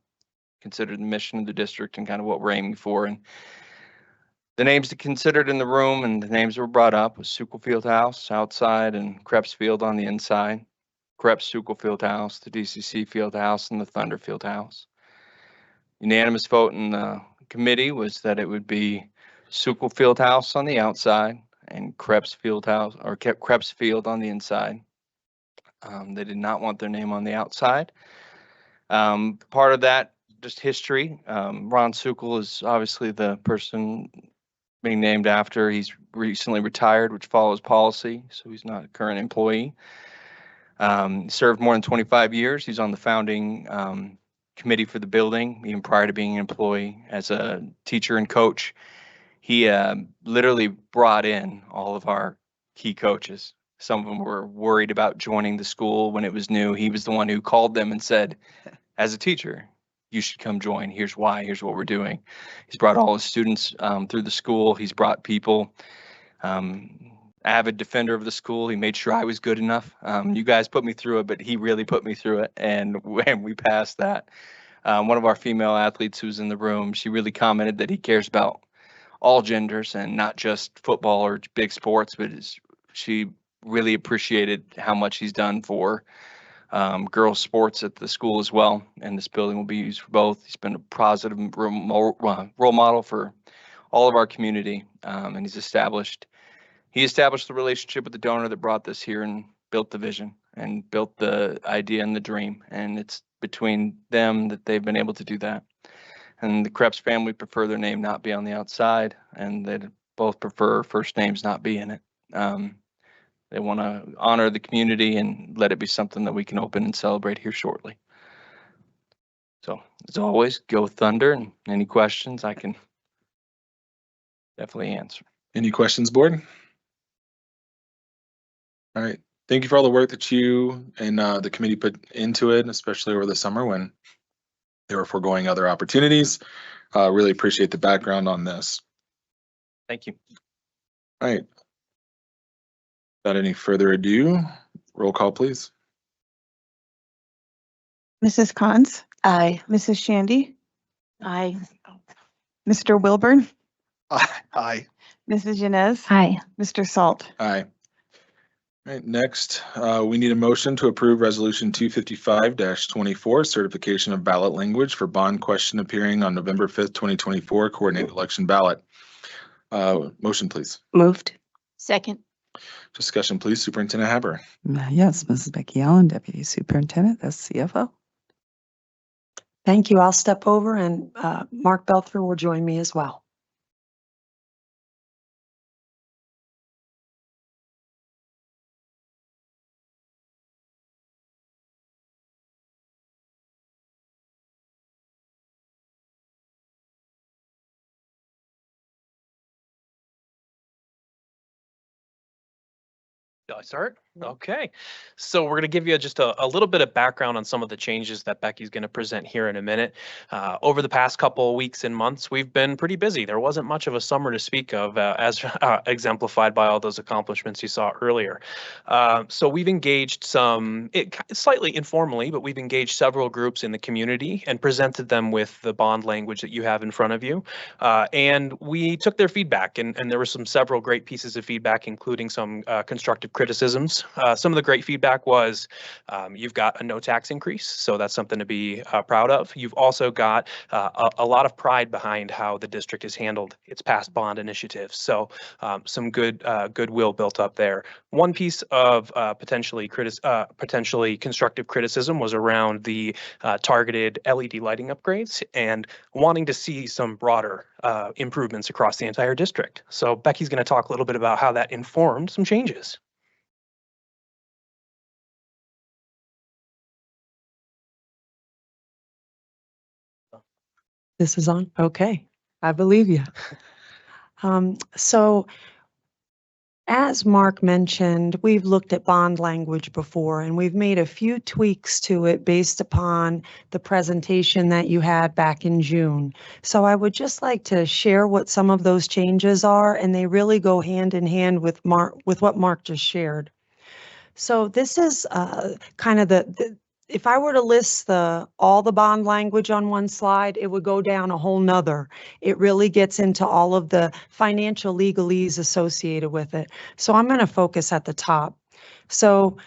considered the mission of the district and kind of what we're aiming for. And the names that considered in the room and the names that were brought up was Schuylkill Field House outside and Krebs Field on the inside. Krebs Schuylkill Field House, the DCC Field House, and the Thunder Field House. Unanimous vote in the committee was that it would be Schuylkill Field House on the outside and Krebs Field House, or Krebs Field on the inside. They did not want their name on the outside. Part of that, just history. Ron Schuylkill is obviously the person being named after. He's recently retired, which follows policy, so he's not a current employee. Served more than 25 years. He's on the founding committee for the building, even prior to being an employee as a teacher and coach. He literally brought in all of our key coaches. Some of them were worried about joining the school when it was new. He was the one who called them and said, as a teacher, you should come join. Here's why. Here's what we're doing. He's brought all his students through the school. He's brought people. Avid defender of the school. He made sure I was good enough. You guys put me through it, but he really put me through it, and we passed that. One of our female athletes who's in the room, she really commented that he cares about all genders and not just football or big sports, but she really appreciated how much he's done for girls sports at the school as well. And this building will be used for both. He's been a positive role model for all of our community. And he established the relationship with the donor that brought this here and built the vision and built the idea and the dream. And it's between them that they've been able to do that. And the Krebs family prefer their name not be on the outside, and they both prefer first names not be in it. They want to honor the community and let it be something that we can open and celebrate here shortly. So as always, go Thunder, and any questions I can definitely answer. Any questions, board? All right. Thank you for all the work that you and the committee put into it, especially over the summer when they were foregoing other opportunities. Really appreciate the background on this. Thank you. All right. Without any further ado, roll call, please. Mrs. Cons, Aye. Mrs. Shandy, Aye. Mr. Wilburn, Aye. Mrs. Yanez, Hi. Mr. Salt. Aye. All right, next, we need a motion to approve Resolution 255-24, certification of ballot language for bond question appearing on November 5th, 2024, coordinated election ballot. Motion, please. Moved. Second. Discussion, please. Superintendent Haber. Yes, Mrs. Becky Allen, Deputy Superintendent, that's CFO. Thank you. I'll step over and Mark Belther will join me as well. Do I start? Okay. So we're going to give you just a little bit of background on some of the changes that Becky's going to present here in a minute. Over the past couple of weeks and months, we've been pretty busy. There wasn't much of a summer to speak of, as exemplified by all those accomplishments you saw earlier. So we've engaged slightly informally, but we've engaged several groups in the community and presented them with the bond language that you have in front of you. And we took their feedback, and there were several great pieces of feedback, including some constructive criticisms. Some of the great feedback was you've got a no tax increase, so that's something to be proud of. You've also got a lot of pride behind how the district has handled its past bond initiatives. So some goodwill built up there. One piece of potentially constructive criticism was around the targeted LED lighting upgrades and wanting to see some broader improvements across the entire district. So Becky's going to talk a little bit about how that informed some changes. This is on? Okay. I believe you. So as Mark mentioned, we've looked at bond language before and we've made a few tweaks to it based upon the presentation that you had back in June. So I would just like to share what some of those changes are, and they really go hand in hand with what Mark just shared. So this is kind of if I were to list all the bond language on one slide, it would go down a whole nother. It really gets into all of the financial legalese associated with it. So I'm going to focus at the top. So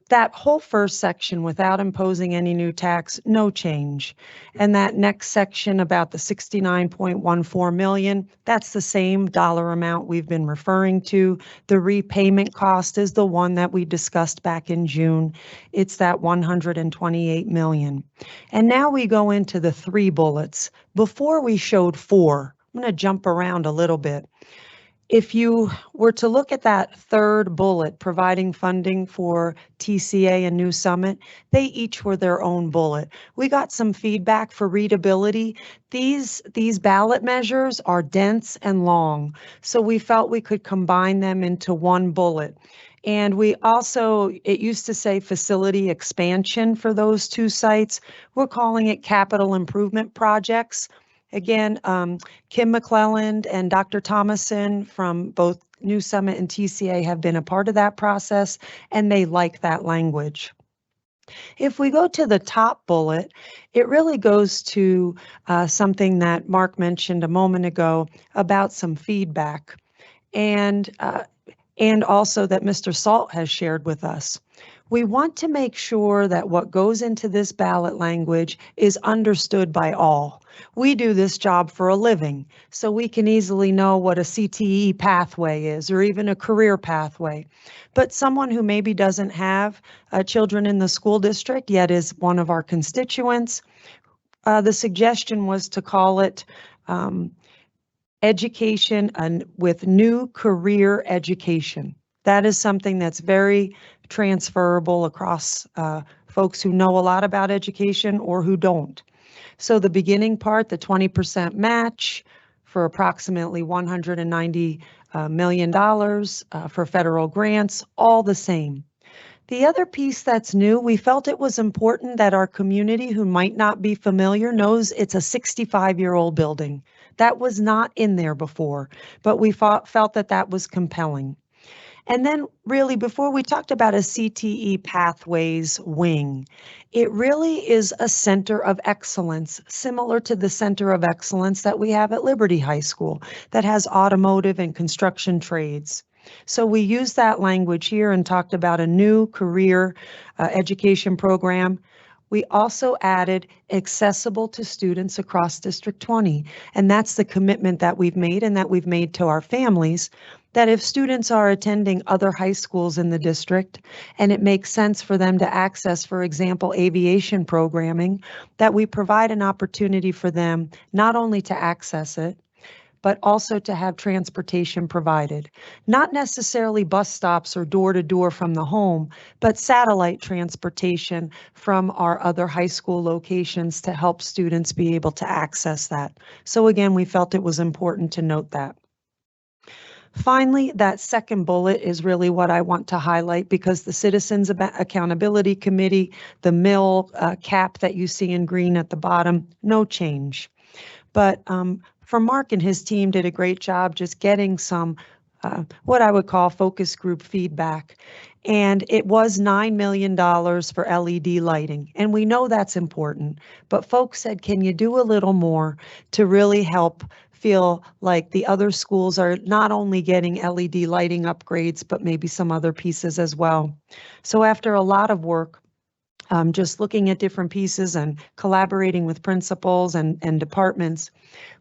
that whole first section, without imposing any new tax, no change. And that next section about the 69.14 million, that's the same dollar amount we've been referring to. The repayment cost is the one that we discussed back in June. It's that 128 million. And now we go into the 3 bullets. Before we showed 4. I'm going to jump around a little bit. If you were to look at that 3rd bullet, providing funding for TCA and New Summit, they each were their own bullet. We got some feedback for readability. These ballot measures are dense and long, so we felt we could combine them into one bullet. And we also, it used to say facility expansion for those two sites. We're calling it capital improvement projects. Again, Kim McClelland and Dr. Thomason from both New Summit and TCA have been a part of that process, and they like that language. If we go to the top bullet, it really goes to something that Mark mentioned a moment ago about some feedback, and also that Mr. Salt has shared with us. We want to make sure that what goes into this ballot language is understood by all. We do this job for a living, so we can easily know what a CTE pathway is, or even a career pathway. But someone who maybe doesn't have children in the school district yet is one of our constituents, the suggestion was to call it education and with new career education. That is something that's very transferable across folks who know a lot about education or who don't. So the beginning part, the 20% match for approximately $190 million for federal grants, all the same. The other piece that's new, we felt it was important that our community who might not be familiar knows it's a 65-year-old building. That was not in there before, but we felt that that was compelling. And then really, before we talked about a CTE Pathways wing, it really is a center of excellence, similar to the center of excellence that we have at Liberty High School that has automotive and construction trades. So we used that language here and talked about a new career education program. We also added accessible to students across District 20. And that's the commitment that we've made and that we've made to our families, that if students are attending other high schools in the district and it makes sense for them to access, for example, aviation programming, that we provide an opportunity for them not only to access it, but also to have transportation provided. Not necessarily bus stops or door-to-door from the home, but satellite transportation from our other high school locations to help students be able to access that. So again, we felt it was important to note that. Finally, that second bullet is really what I want to highlight, because the Citizens Accountability Committee, the mill cap that you see in green at the bottom, no change. But for Mark and his team did a great job just getting some what I would call focus group feedback. And it was $9 million for LED lighting. And we know that's important, but folks said, can you do a little more to really help feel like the other schools are not only getting LED lighting upgrades, but maybe some other pieces as well. So after a lot of work, just looking at different pieces and collaborating with principals and departments,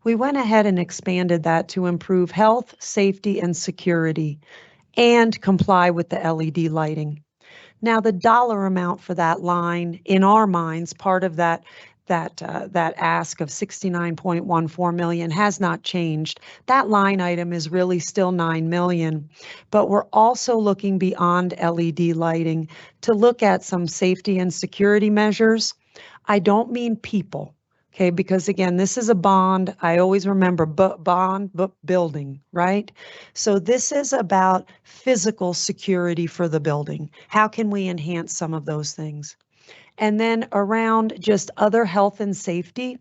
we went ahead and expanded that to improve health, safety, and security and comply with the LED lighting. Now, the dollar amount for that line, in our minds, part of that ask of $69.14 million has not changed. That line item is really still $9 million, but we're also looking beyond LED lighting to look at some safety and security measures. I don't mean people, okay, because again, this is a bond. I always remember bond, but building, right? So this is about physical security for the building. How can we enhance some of those things? And then around just other health and safety,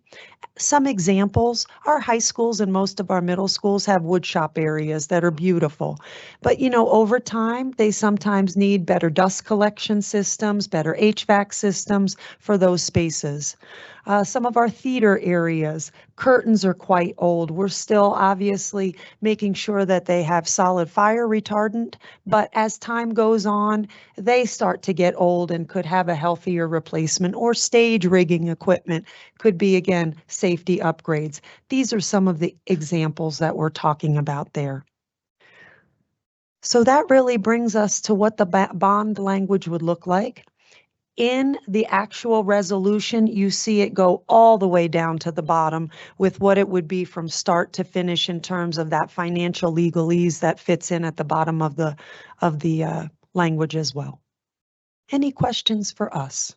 some examples, our high schools and most of our middle schools have wood shop areas that are beautiful. But, you know, over time, they sometimes need better dust collection systems, better HVAC systems for those spaces. Some of our theater areas, curtains are quite old. We're still obviously making sure that they have solid fire retardant, but as time goes on, they start to get old and could have a healthier replacement, or stage rigging equipment could be, again, safety upgrades. These are some of the examples that we're talking about there. So that really brings us to what the bond language would look like. In the actual resolution, you see it go all the way down to the bottom with what it would be from start to finish in terms of that financial legalese that fits in at the bottom of the language as well. Any questions for us?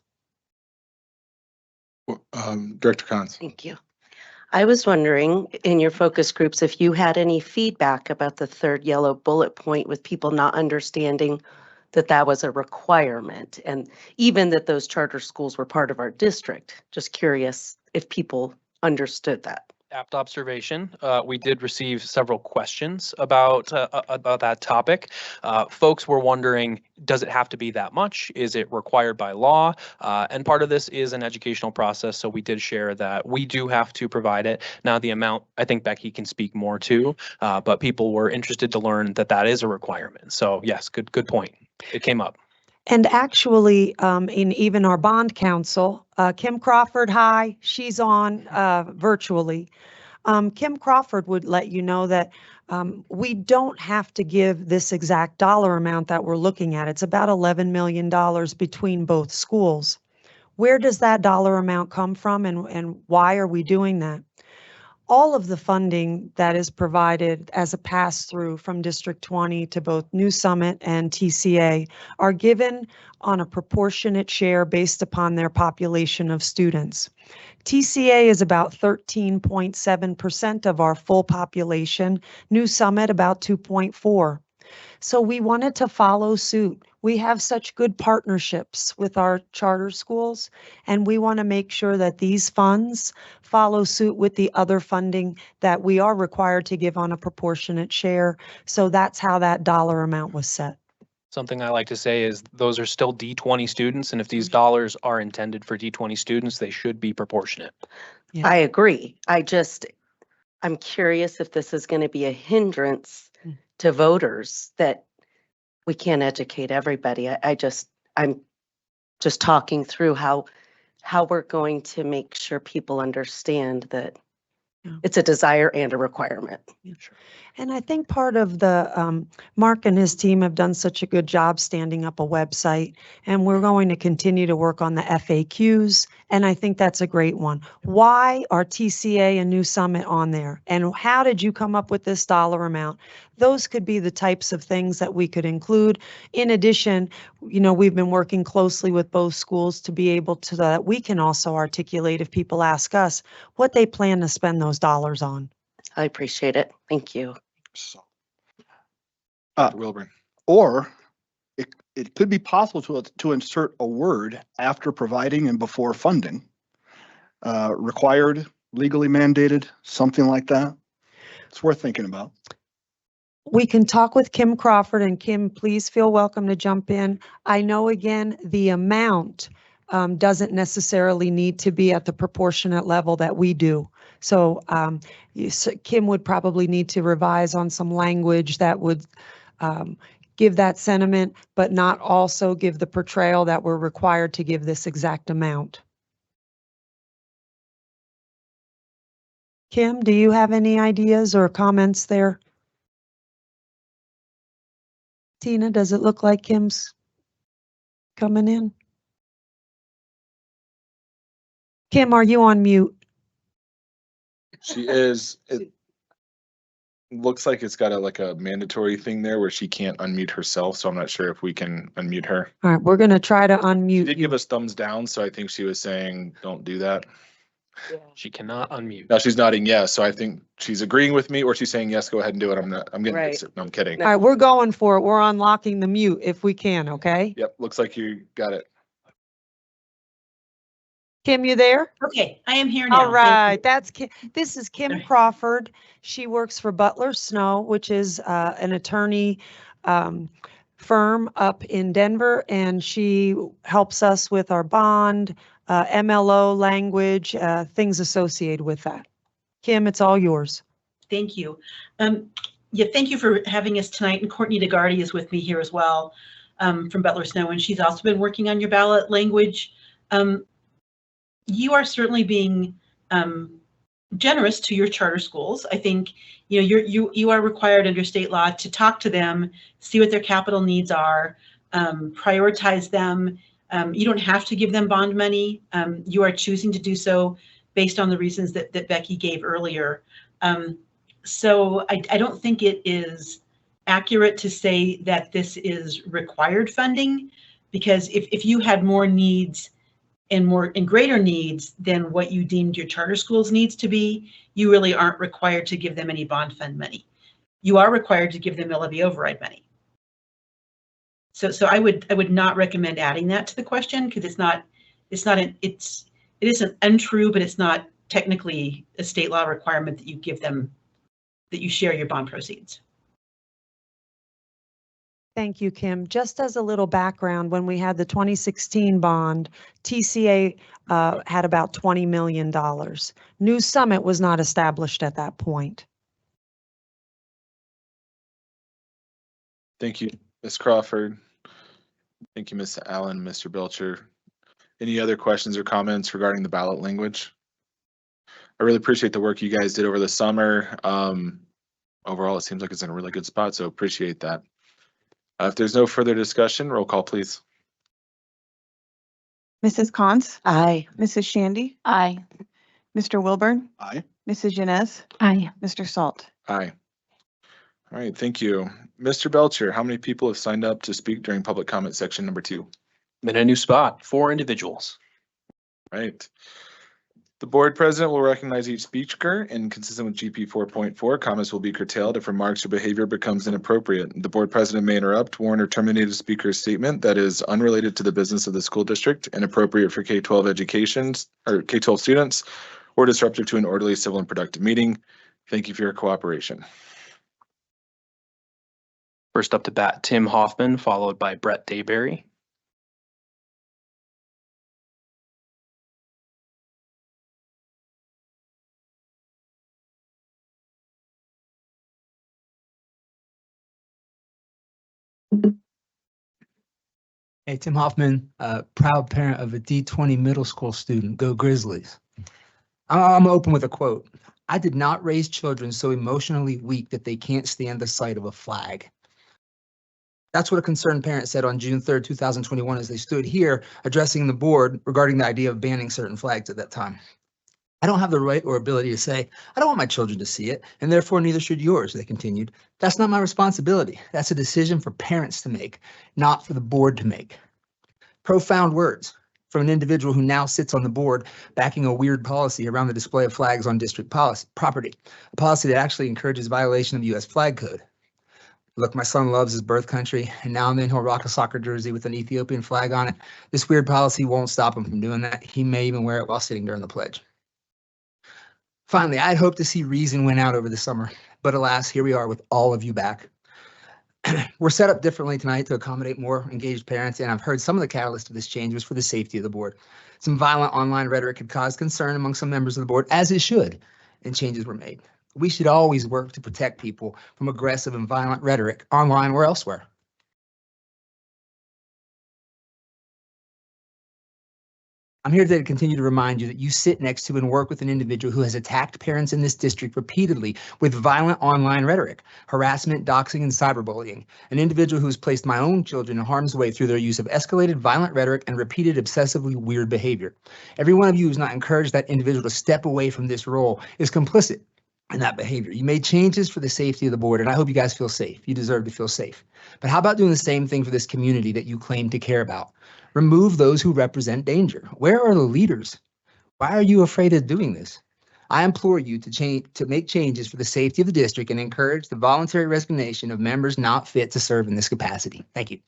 Director Cons. Thank you. I was wondering in your focus groups if you had any feedback about the third yellow bullet point with people not understanding that that was a requirement, and even that those charter schools were part of our district. Just curious if people understood that. Apt observation. We did receive several questions about that topic. Folks were wondering, does it have to be that much? Is it required by law? And part of this is an educational process, so we did share that we do have to provide it. Now, the amount, I think Becky can speak more to, but people were interested to learn that that is a requirement. So yes, good point. It came up. And actually, in even our bond council, Kim Crawford, hi, she's on virtually. Kim Crawford would let you know that we don't have to give this exact dollar amount that we're looking at. It's about $11 million between both schools. Where does that dollar amount come from, and why are we doing that? All of the funding that is provided as a pass-through from District 20 to both New Summit and TCA are given on a proportionate share based upon their population of students. TCA is about 13.7% of our full population, New Summit about 2.4%. So we wanted to follow suit. We have such good partnerships with our charter schools, and we want to make sure that these funds follow suit with the other funding that we are required to give on a proportionate share. So that's how that dollar amount was set. Something I like to say is those are still D20 students, and if these dollars are intended for D20 students, they should be proportionate. Yeah. I agree. I'm curious if this is going to be a hindrance to voters that we can't educate everybody. I'm just talking through how we're going to make sure people understand that it's a desire and a requirement. Yeah. Sure. And I think part of the, Mark and his team have done such a good job standing up a website, and we're going to continue to work on the FAQs, and I think that's a great one. Why are TCA and New Summit on there? And how did you come up with this dollar amount? Those could be the types of things that we could include. In addition, we've been working closely with both schools to be able to, that we can also articulate if people ask us what they plan to spend those dollars on. I appreciate it. Thank you. So, Wilburn. or it could be possible to insert a word after providing and before funding. Required, legally mandated, something like that. It's worth thinking about. We can talk with Kim Crawford, and Kim, please feel welcome to jump in. I know, again, the amount doesn't necessarily need to be at the proportionate level that we do. So Kim would probably need to revise on some language that would give that sentiment, but not also give the portrayal that we're required to give this exact amount. Kim, do you have any ideas or comments there? Tina, does it look like Kim's coming in? Kim, are you on mute? She is. It looks like it's got a mandatory thing there where she can't unmute herself, so I'm not sure if we can unmute her. All right, we're going to try to She unmute did you. give us thumbs down, so I think she was saying don't do that. She cannot unmute. Now she's nodding yes, so I think she's agreeing with me, or she's saying yes, go ahead and do it. I'm getting Right. fix it. No, I'm kidding. All right, we're going for it. We're unlocking the mute if we can, okay? Yep, looks like you got it. Kim, you there? Okay, I am here now. All right, that's Kim. This is Kim Crawford. She works for Butler Snow, which is an attorney firm up in Denver, and she helps us with our bond, MLO language, things associated with that. Kim, it's all yours. Thank you. Yeah, thank you for having us tonight. And Courtney DeGardi is with me here as well from Butler Snow, and she's also been working on your ballot language. You are certainly being generous to your charter schools. I think you are required under state law to talk to them, see what their capital needs are, prioritize them. You don't have to give them bond money. You are choosing to do so based on the reasons that Becky gave earlier. So I don't think it is accurate to say that this is required funding, because if you had more needs and greater needs than what you deemed your charter schools needs to be, you really aren't required to give them any bond fund money. You are required to give them a levy override money. So I would not recommend adding that to the question because it isn't untrue, but it's not technically a state law requirement that you give them, that you share your bond proceeds. Thank you, Kim. Just as a little background, when we had the 2016 bond, TCA had about $20 million. New Summit was not established at that point. Thank you, Ms. Crawford. Thank you, Ms. Allen, Mr. Belcher. Any other questions or comments regarding the ballot language? I really appreciate the work you guys did over the summer. Overall, it seems like it's in a really good spot, so appreciate that. If there's no further discussion, roll call, please. Mrs. Cons? Aye. Mrs. Shandy? Aye. Mr. Wilburn? Aye. Mrs. Janez? Aye. Mr. Salt? Aye. All right, thank you. Mr. Belcher, how many people have signed up to speak during public comment section number 2? I'm in a new spot, 4 individuals. Right. The board president will recognize each speaker, and consistent with GP 4.4, comments will be curtailed if remarks or behavior becomes inappropriate. The board president may interrupt, warn, or terminate a speaker's statement that is unrelated to the business of the school district, inappropriate for K-12 education or K-12 students, or disruptive to an orderly, civil, and productive meeting. Thank you for your cooperation. First up to bat, Tim Hoffman, followed by Brett Dayberry. Hey, Tim Hoffman, proud parent of a D20 middle school student. Go Grizzlies. I'm open with a quote. I did not raise children so emotionally weak that they can't stand the sight of a flag. That's what a concerned parent said on June 3rd, 2021, as they stood here addressing the board regarding the idea of banning certain flags at that time. I don't have the right or ability to say, I don't want my children to see it, and therefore neither should yours, they continued. That's not my responsibility. That's a decision for parents to make, not for the board to make. Profound words from an individual who now sits on the board backing a weird policy around the display of flags on district property, a policy that actually encourages violation of U.S. flag code. Look, my son loves his birth country, and now and then he'll rock a soccer jersey with an Ethiopian flag on it. This weird policy won't stop him from doing that. He may even wear it while sitting during the pledge. Finally, I'd hoped to see reason win out over the summer, but alas, here we are with all of you back. We're set up differently tonight to accommodate more engaged parents, and I've heard some of the catalyst of this change was for the safety of the board. Some violent online rhetoric had caused concern among some members of the board, as it should, and changes were made. We should always work to protect people from aggressive and violent rhetoric online or elsewhere. I'm here today to continue to remind you that you sit next to and work with an individual who has attacked parents in this district repeatedly with violent online rhetoric, harassment, doxing, and cyberbullying. An individual who has placed my own children in harm's way through their use of escalated violent rhetoric and repeated obsessively weird behavior. Every one of you who's not encouraged that individual to step away from this role is complicit in that behavior. You made changes for the safety of the board, and I hope you guys feel safe. You deserve to feel safe. But how about doing the same thing for this community that you claim to care about? Remove those who represent danger. Where are the leaders? Why are you afraid of doing this? I implore you to make changes for the safety of the district and encourage the voluntary resignation of members not fit to serve in this capacity. Thank you.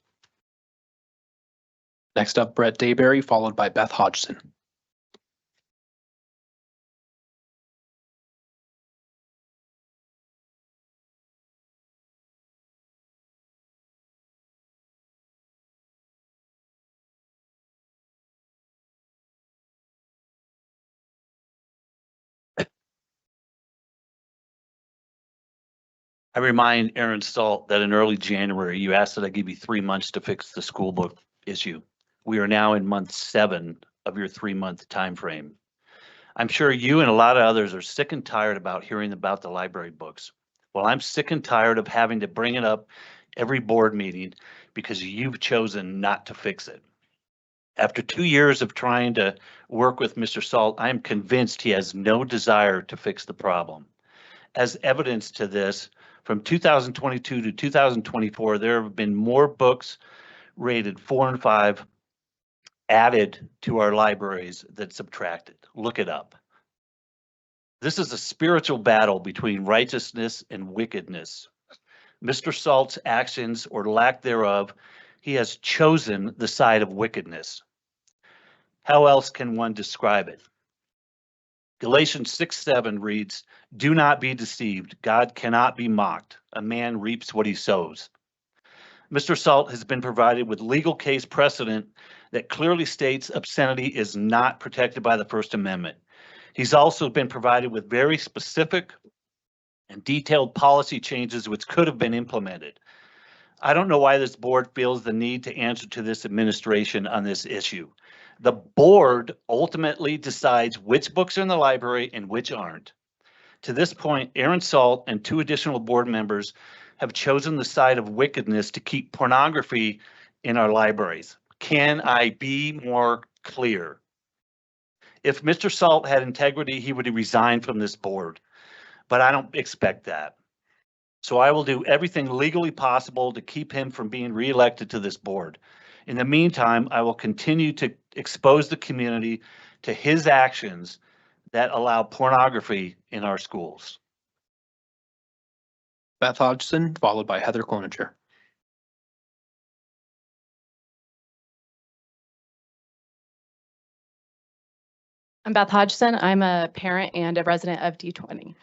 Next up, Brett Dayberry, followed by Beth Hodgson. I remind Aaron Salt that in early January, you asked that I give you 3 months to fix the school book issue. We are now in month 7 of your 3-month time frame. I'm sure you and a lot of others are sick and tired about hearing about the library books. Well, I'm sick and tired of having to bring it up every board meeting because you've chosen not to fix it. After 2 years of trying to work with Mr. Salt, I am convinced he has no desire to fix the problem. As evidence to this, from 2022 to 2024, there have been more books rated 4 and 5 added to our libraries than subtracted. Look it up. This is a spiritual battle between righteousness and wickedness. Mr. Salt's actions or lack thereof He has chosen the side of wickedness. How else can one describe it? Galatians 6:7 reads, "Do not be deceived. God cannot be mocked. A man reaps what he sows." Mr. Salt has been provided with legal case precedent that clearly states obscenity is not protected by the First Amendment. He's also been provided with very specific and detailed policy changes which could have been implemented. I don't know why this board feels the need to answer to this administration on this issue. The board ultimately decides which books are in the library and which aren't. To this point, Aaron Salt and 2 additional board members have chosen the side of wickedness to keep pornography in our libraries. Can I be more clear? If Mr. Salt had integrity, he would resign from this board, but I don't expect that. So I will do everything legally possible to keep him from being reelected to this board. In the meantime, I will continue to expose the community to his actions that allow pornography in our schools. Beth Hodgson, followed by Heather Cloninger. I'm Beth Hodgson. I'm a parent and a resident of D20.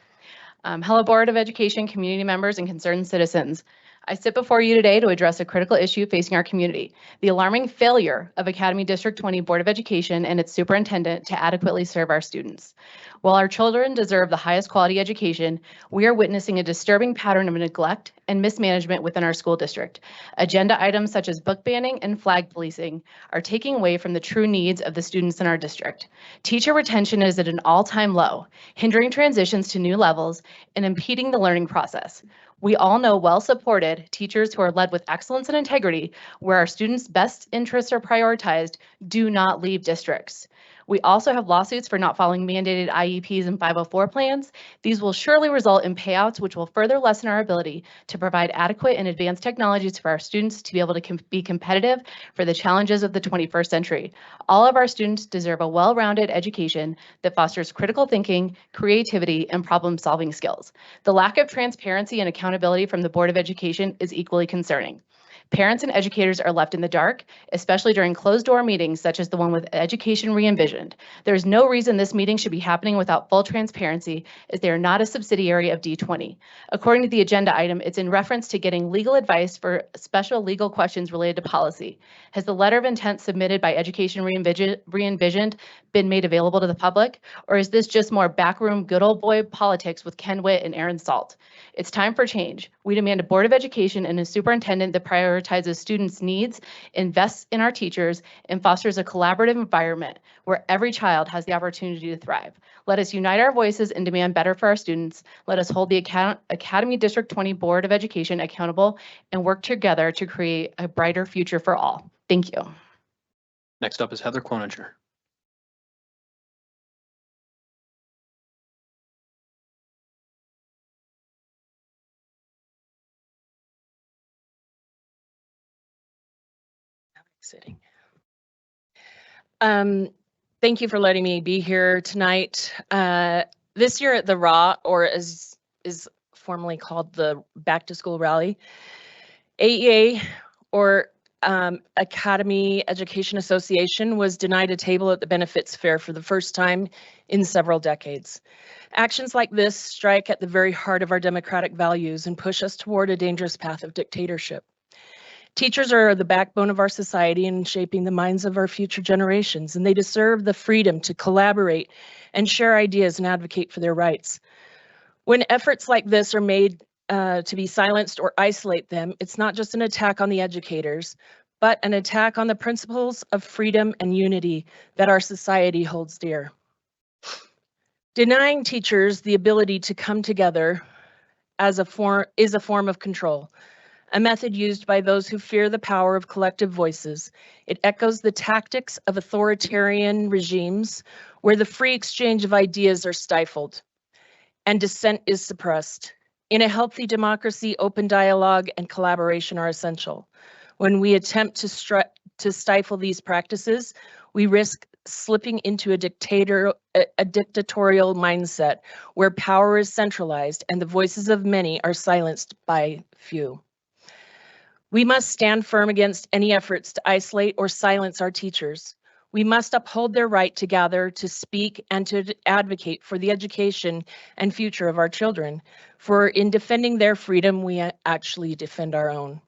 Hello, Board of Education, community members, and concerned citizens. I sit before you today to address a critical issue facing our community, the alarming failure of Academy District 20 Board of Education and its superintendent to adequately serve our students. While our children deserve the highest quality education, we are witnessing a disturbing pattern of neglect and mismanagement within our school district. Agenda items such as book banning and flag policing are taking away from the true needs of the students in our district. Teacher retention is at an all-time low, hindering transitions to new levels and impeding the learning process. We all know well-supported teachers who are led with excellence and integrity, where our students' best interests are prioritized, do not leave districts. We also have lawsuits for not following mandated IEPs and 504 plans. These will surely result in payouts, which will further lessen our ability to provide adequate and advanced technologies for our students to be able to be competitive for the challenges of the 21st century. All of our students deserve a well-rounded education that fosters critical thinking, creativity, and problem-solving skills. The lack of transparency and accountability from the Board of Education is equally concerning. Parents and educators are left in the dark, especially during closed-door meetings such as the one with Education Re-envisioned. There is no reason this meeting should be happening without full transparency, as they are not a subsidiary of D20. According to the agenda item, it's in reference to getting legal advice for special legal questions related to policy. Has the letter of intent submitted by Education Re-envisioned been made available to the public, or is this just more backroom good old boy politics with Ken Witt and Aaron Salt? It's time for change. We demand a Board of Education and a superintendent that prioritizes students' needs, invests in our teachers, and fosters a collaborative environment where every child has the opportunity to thrive. Let us unite our voices and demand better for our students. Let us hold the Academy District 20 Board of Education accountable and work together to create a brighter future for all. Thank you. Next up is Heather Cloninger. Sitting. Thank you for letting me be here tonight. This year at the RAW, or as is formally called the Back to School Rally, AEA, or Academy Education Association, was denied a table at the benefits fair for the first time in several decades. Actions like this strike at the very heart of our democratic values and push us toward a dangerous path of dictatorship. Teachers are the backbone of our society and shaping the minds of our future generations, and they deserve the freedom to collaborate and share ideas and advocate for their rights. When efforts like this are made to be silenced or isolate them, it's not just an attack on the educators, but an attack on the principles of freedom and unity that our society holds dear. Denying teachers the ability to come together is a form of control, a method used by those who fear the power of collective voices. It echoes the tactics of authoritarian regimes where the free exchange of ideas are stifled and dissent is suppressed. In a healthy democracy, open dialogue and collaboration are essential. When we attempt to stifle these practices, we risk slipping into a dictatorial mindset where power is centralized and the voices of many are silenced by few. We must stand firm against any efforts to isolate or silence our teachers. We must uphold their right to gather, to speak, and to advocate for the education and future of our children. For in defending their freedom, we actually defend our own.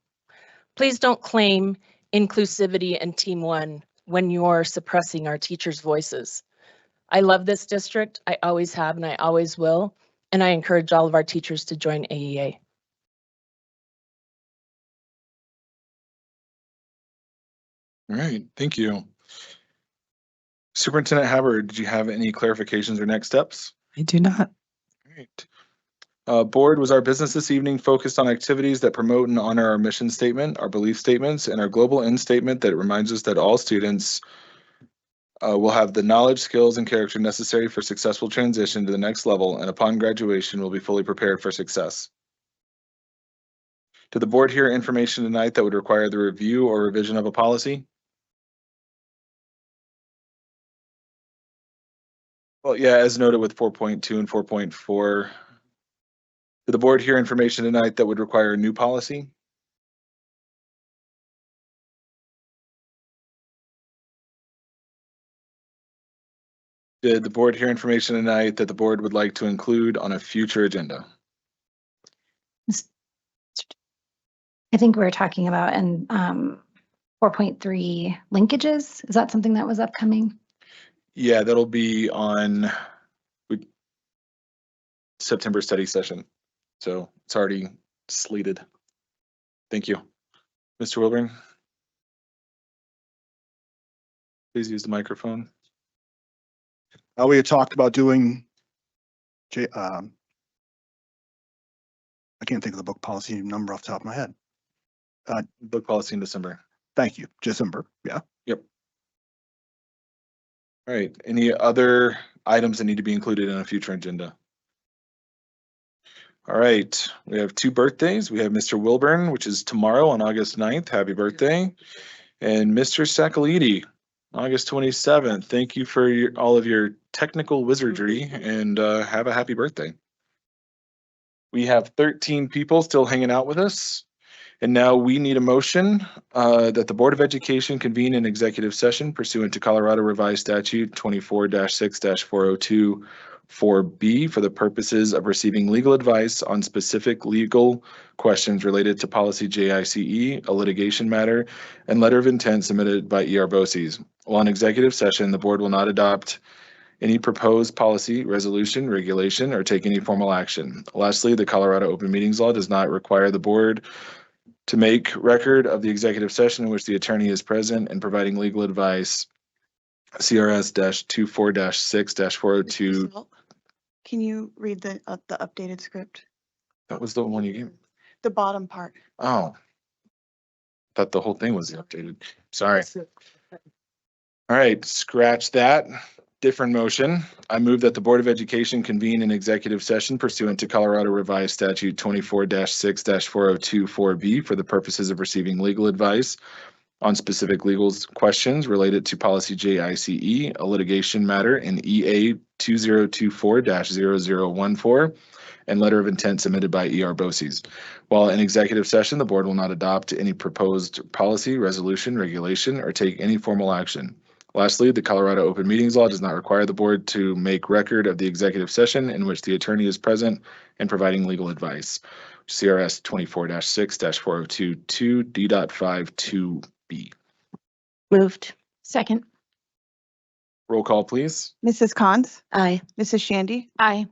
Please don't claim inclusivity and Team One when you're suppressing our teachers' voices. I love this district. I always have and I always will. And I encourage all of our teachers to join AEA. All right, thank you. Superintendent Haber, did you have any clarifications or next steps? I do not. All right. Board, was our business this evening focused on activities that promote and honor our mission statement, our belief statements, and our global end statement that reminds us that all students will have the knowledge, skills, and character necessary for successful transition to the next level, and upon graduation will be fully prepared for success? Did the board hear information tonight that would require the review or revision of a policy? Well, yeah, as noted with 4.2 and 4.4. Did the board hear information tonight that would require a new policy? Did the board hear information tonight that the board would like to include on a future agenda? I think we were talking about in 4.3 linkages. Is that something that was upcoming? Yeah, that'll be on September study session. So it's already slated. Thank you. Mr. Wilburn? Please use the microphone. We had talked about doing, I can't think of the book policy number off the top of my head. Book policy in December. Thank you, December, yeah. Yep. All right, any other items that need to be included in a future agenda? All right, we have two birthdays. We have Mr. Wilburn, which is tomorrow on August 9th. Happy birthday. And Mr. Sakalidi, August 27th. Thank you for all of your technical wizardry and have a happy birthday. We have 13 people still hanging out with us. And now we need a motion that the Board of Education convene an executive session pursuant to Colorado Revised Statute 24-6-402 4B for the purposes of receiving legal advice on specific legal questions related to policy JICE, a litigation matter, and letter of intent submitted by BOCES. While in executive session, the board will not adopt any proposed policy, resolution, regulation, or take any formal action. Lastly, the Colorado Open Meetings Law does not require the board to make record of the executive session in which the attorney is present and providing legal advice. CRS-24-6-402. Can you read the updated script? That was the one you gave me. The bottom part. Oh. Thought the whole thing was updated. Sorry. All right, scratch that. Different motion. I move that the Board of Education convene an executive session pursuant to Colorado Revised Statute 24-6-402 4B for the purposes of receiving legal advice on specific legal questions related to policy JICE, a litigation matter in EA 2024-0014, and letter of intent submitted by BOCES. While in executive session, the board will not adopt any proposed policy, resolution, regulation, or take any formal action. Lastly, the Colorado Open Meetings Law does not require the board to make record of the executive session in which the attorney is present and providing legal advice. CRS 24-6-402 D.52B. Moved. Second. Roll call, please. Mrs. Cons? Aye. Mrs. Shandy? Aye.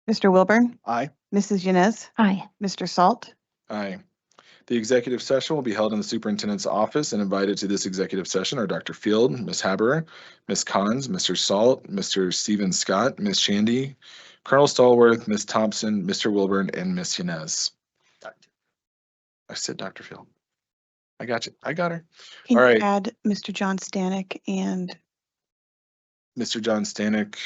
Mr. Wilburn? Aye. Mrs. Yanez? Aye. Mr. Salt? Aye. The executive session will be held in the superintendent's office, and invited to this executive session are Dr. Field, Ms. Haber, Ms. Cons, Mr. Salt, Mr. Stephen Scott, Ms. Shandy, Colonel Stallworth, Ms. Thompson, Mr. Wilburn, and Ms. Yanez. I said Dr. Field. I got you. I got her. Can All you right. add Mr. John Stanek and Mr. John Stanek.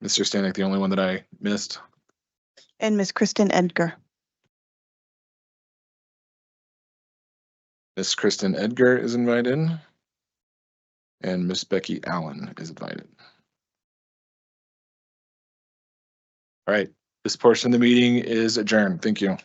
Mr. Stanek, the only one that I missed. Miss Kristen Edgar? Miss Kristen Edgar is invited. And Miss Becky Allen is invited. All right. This portion of the meeting is adjourned. Thank you.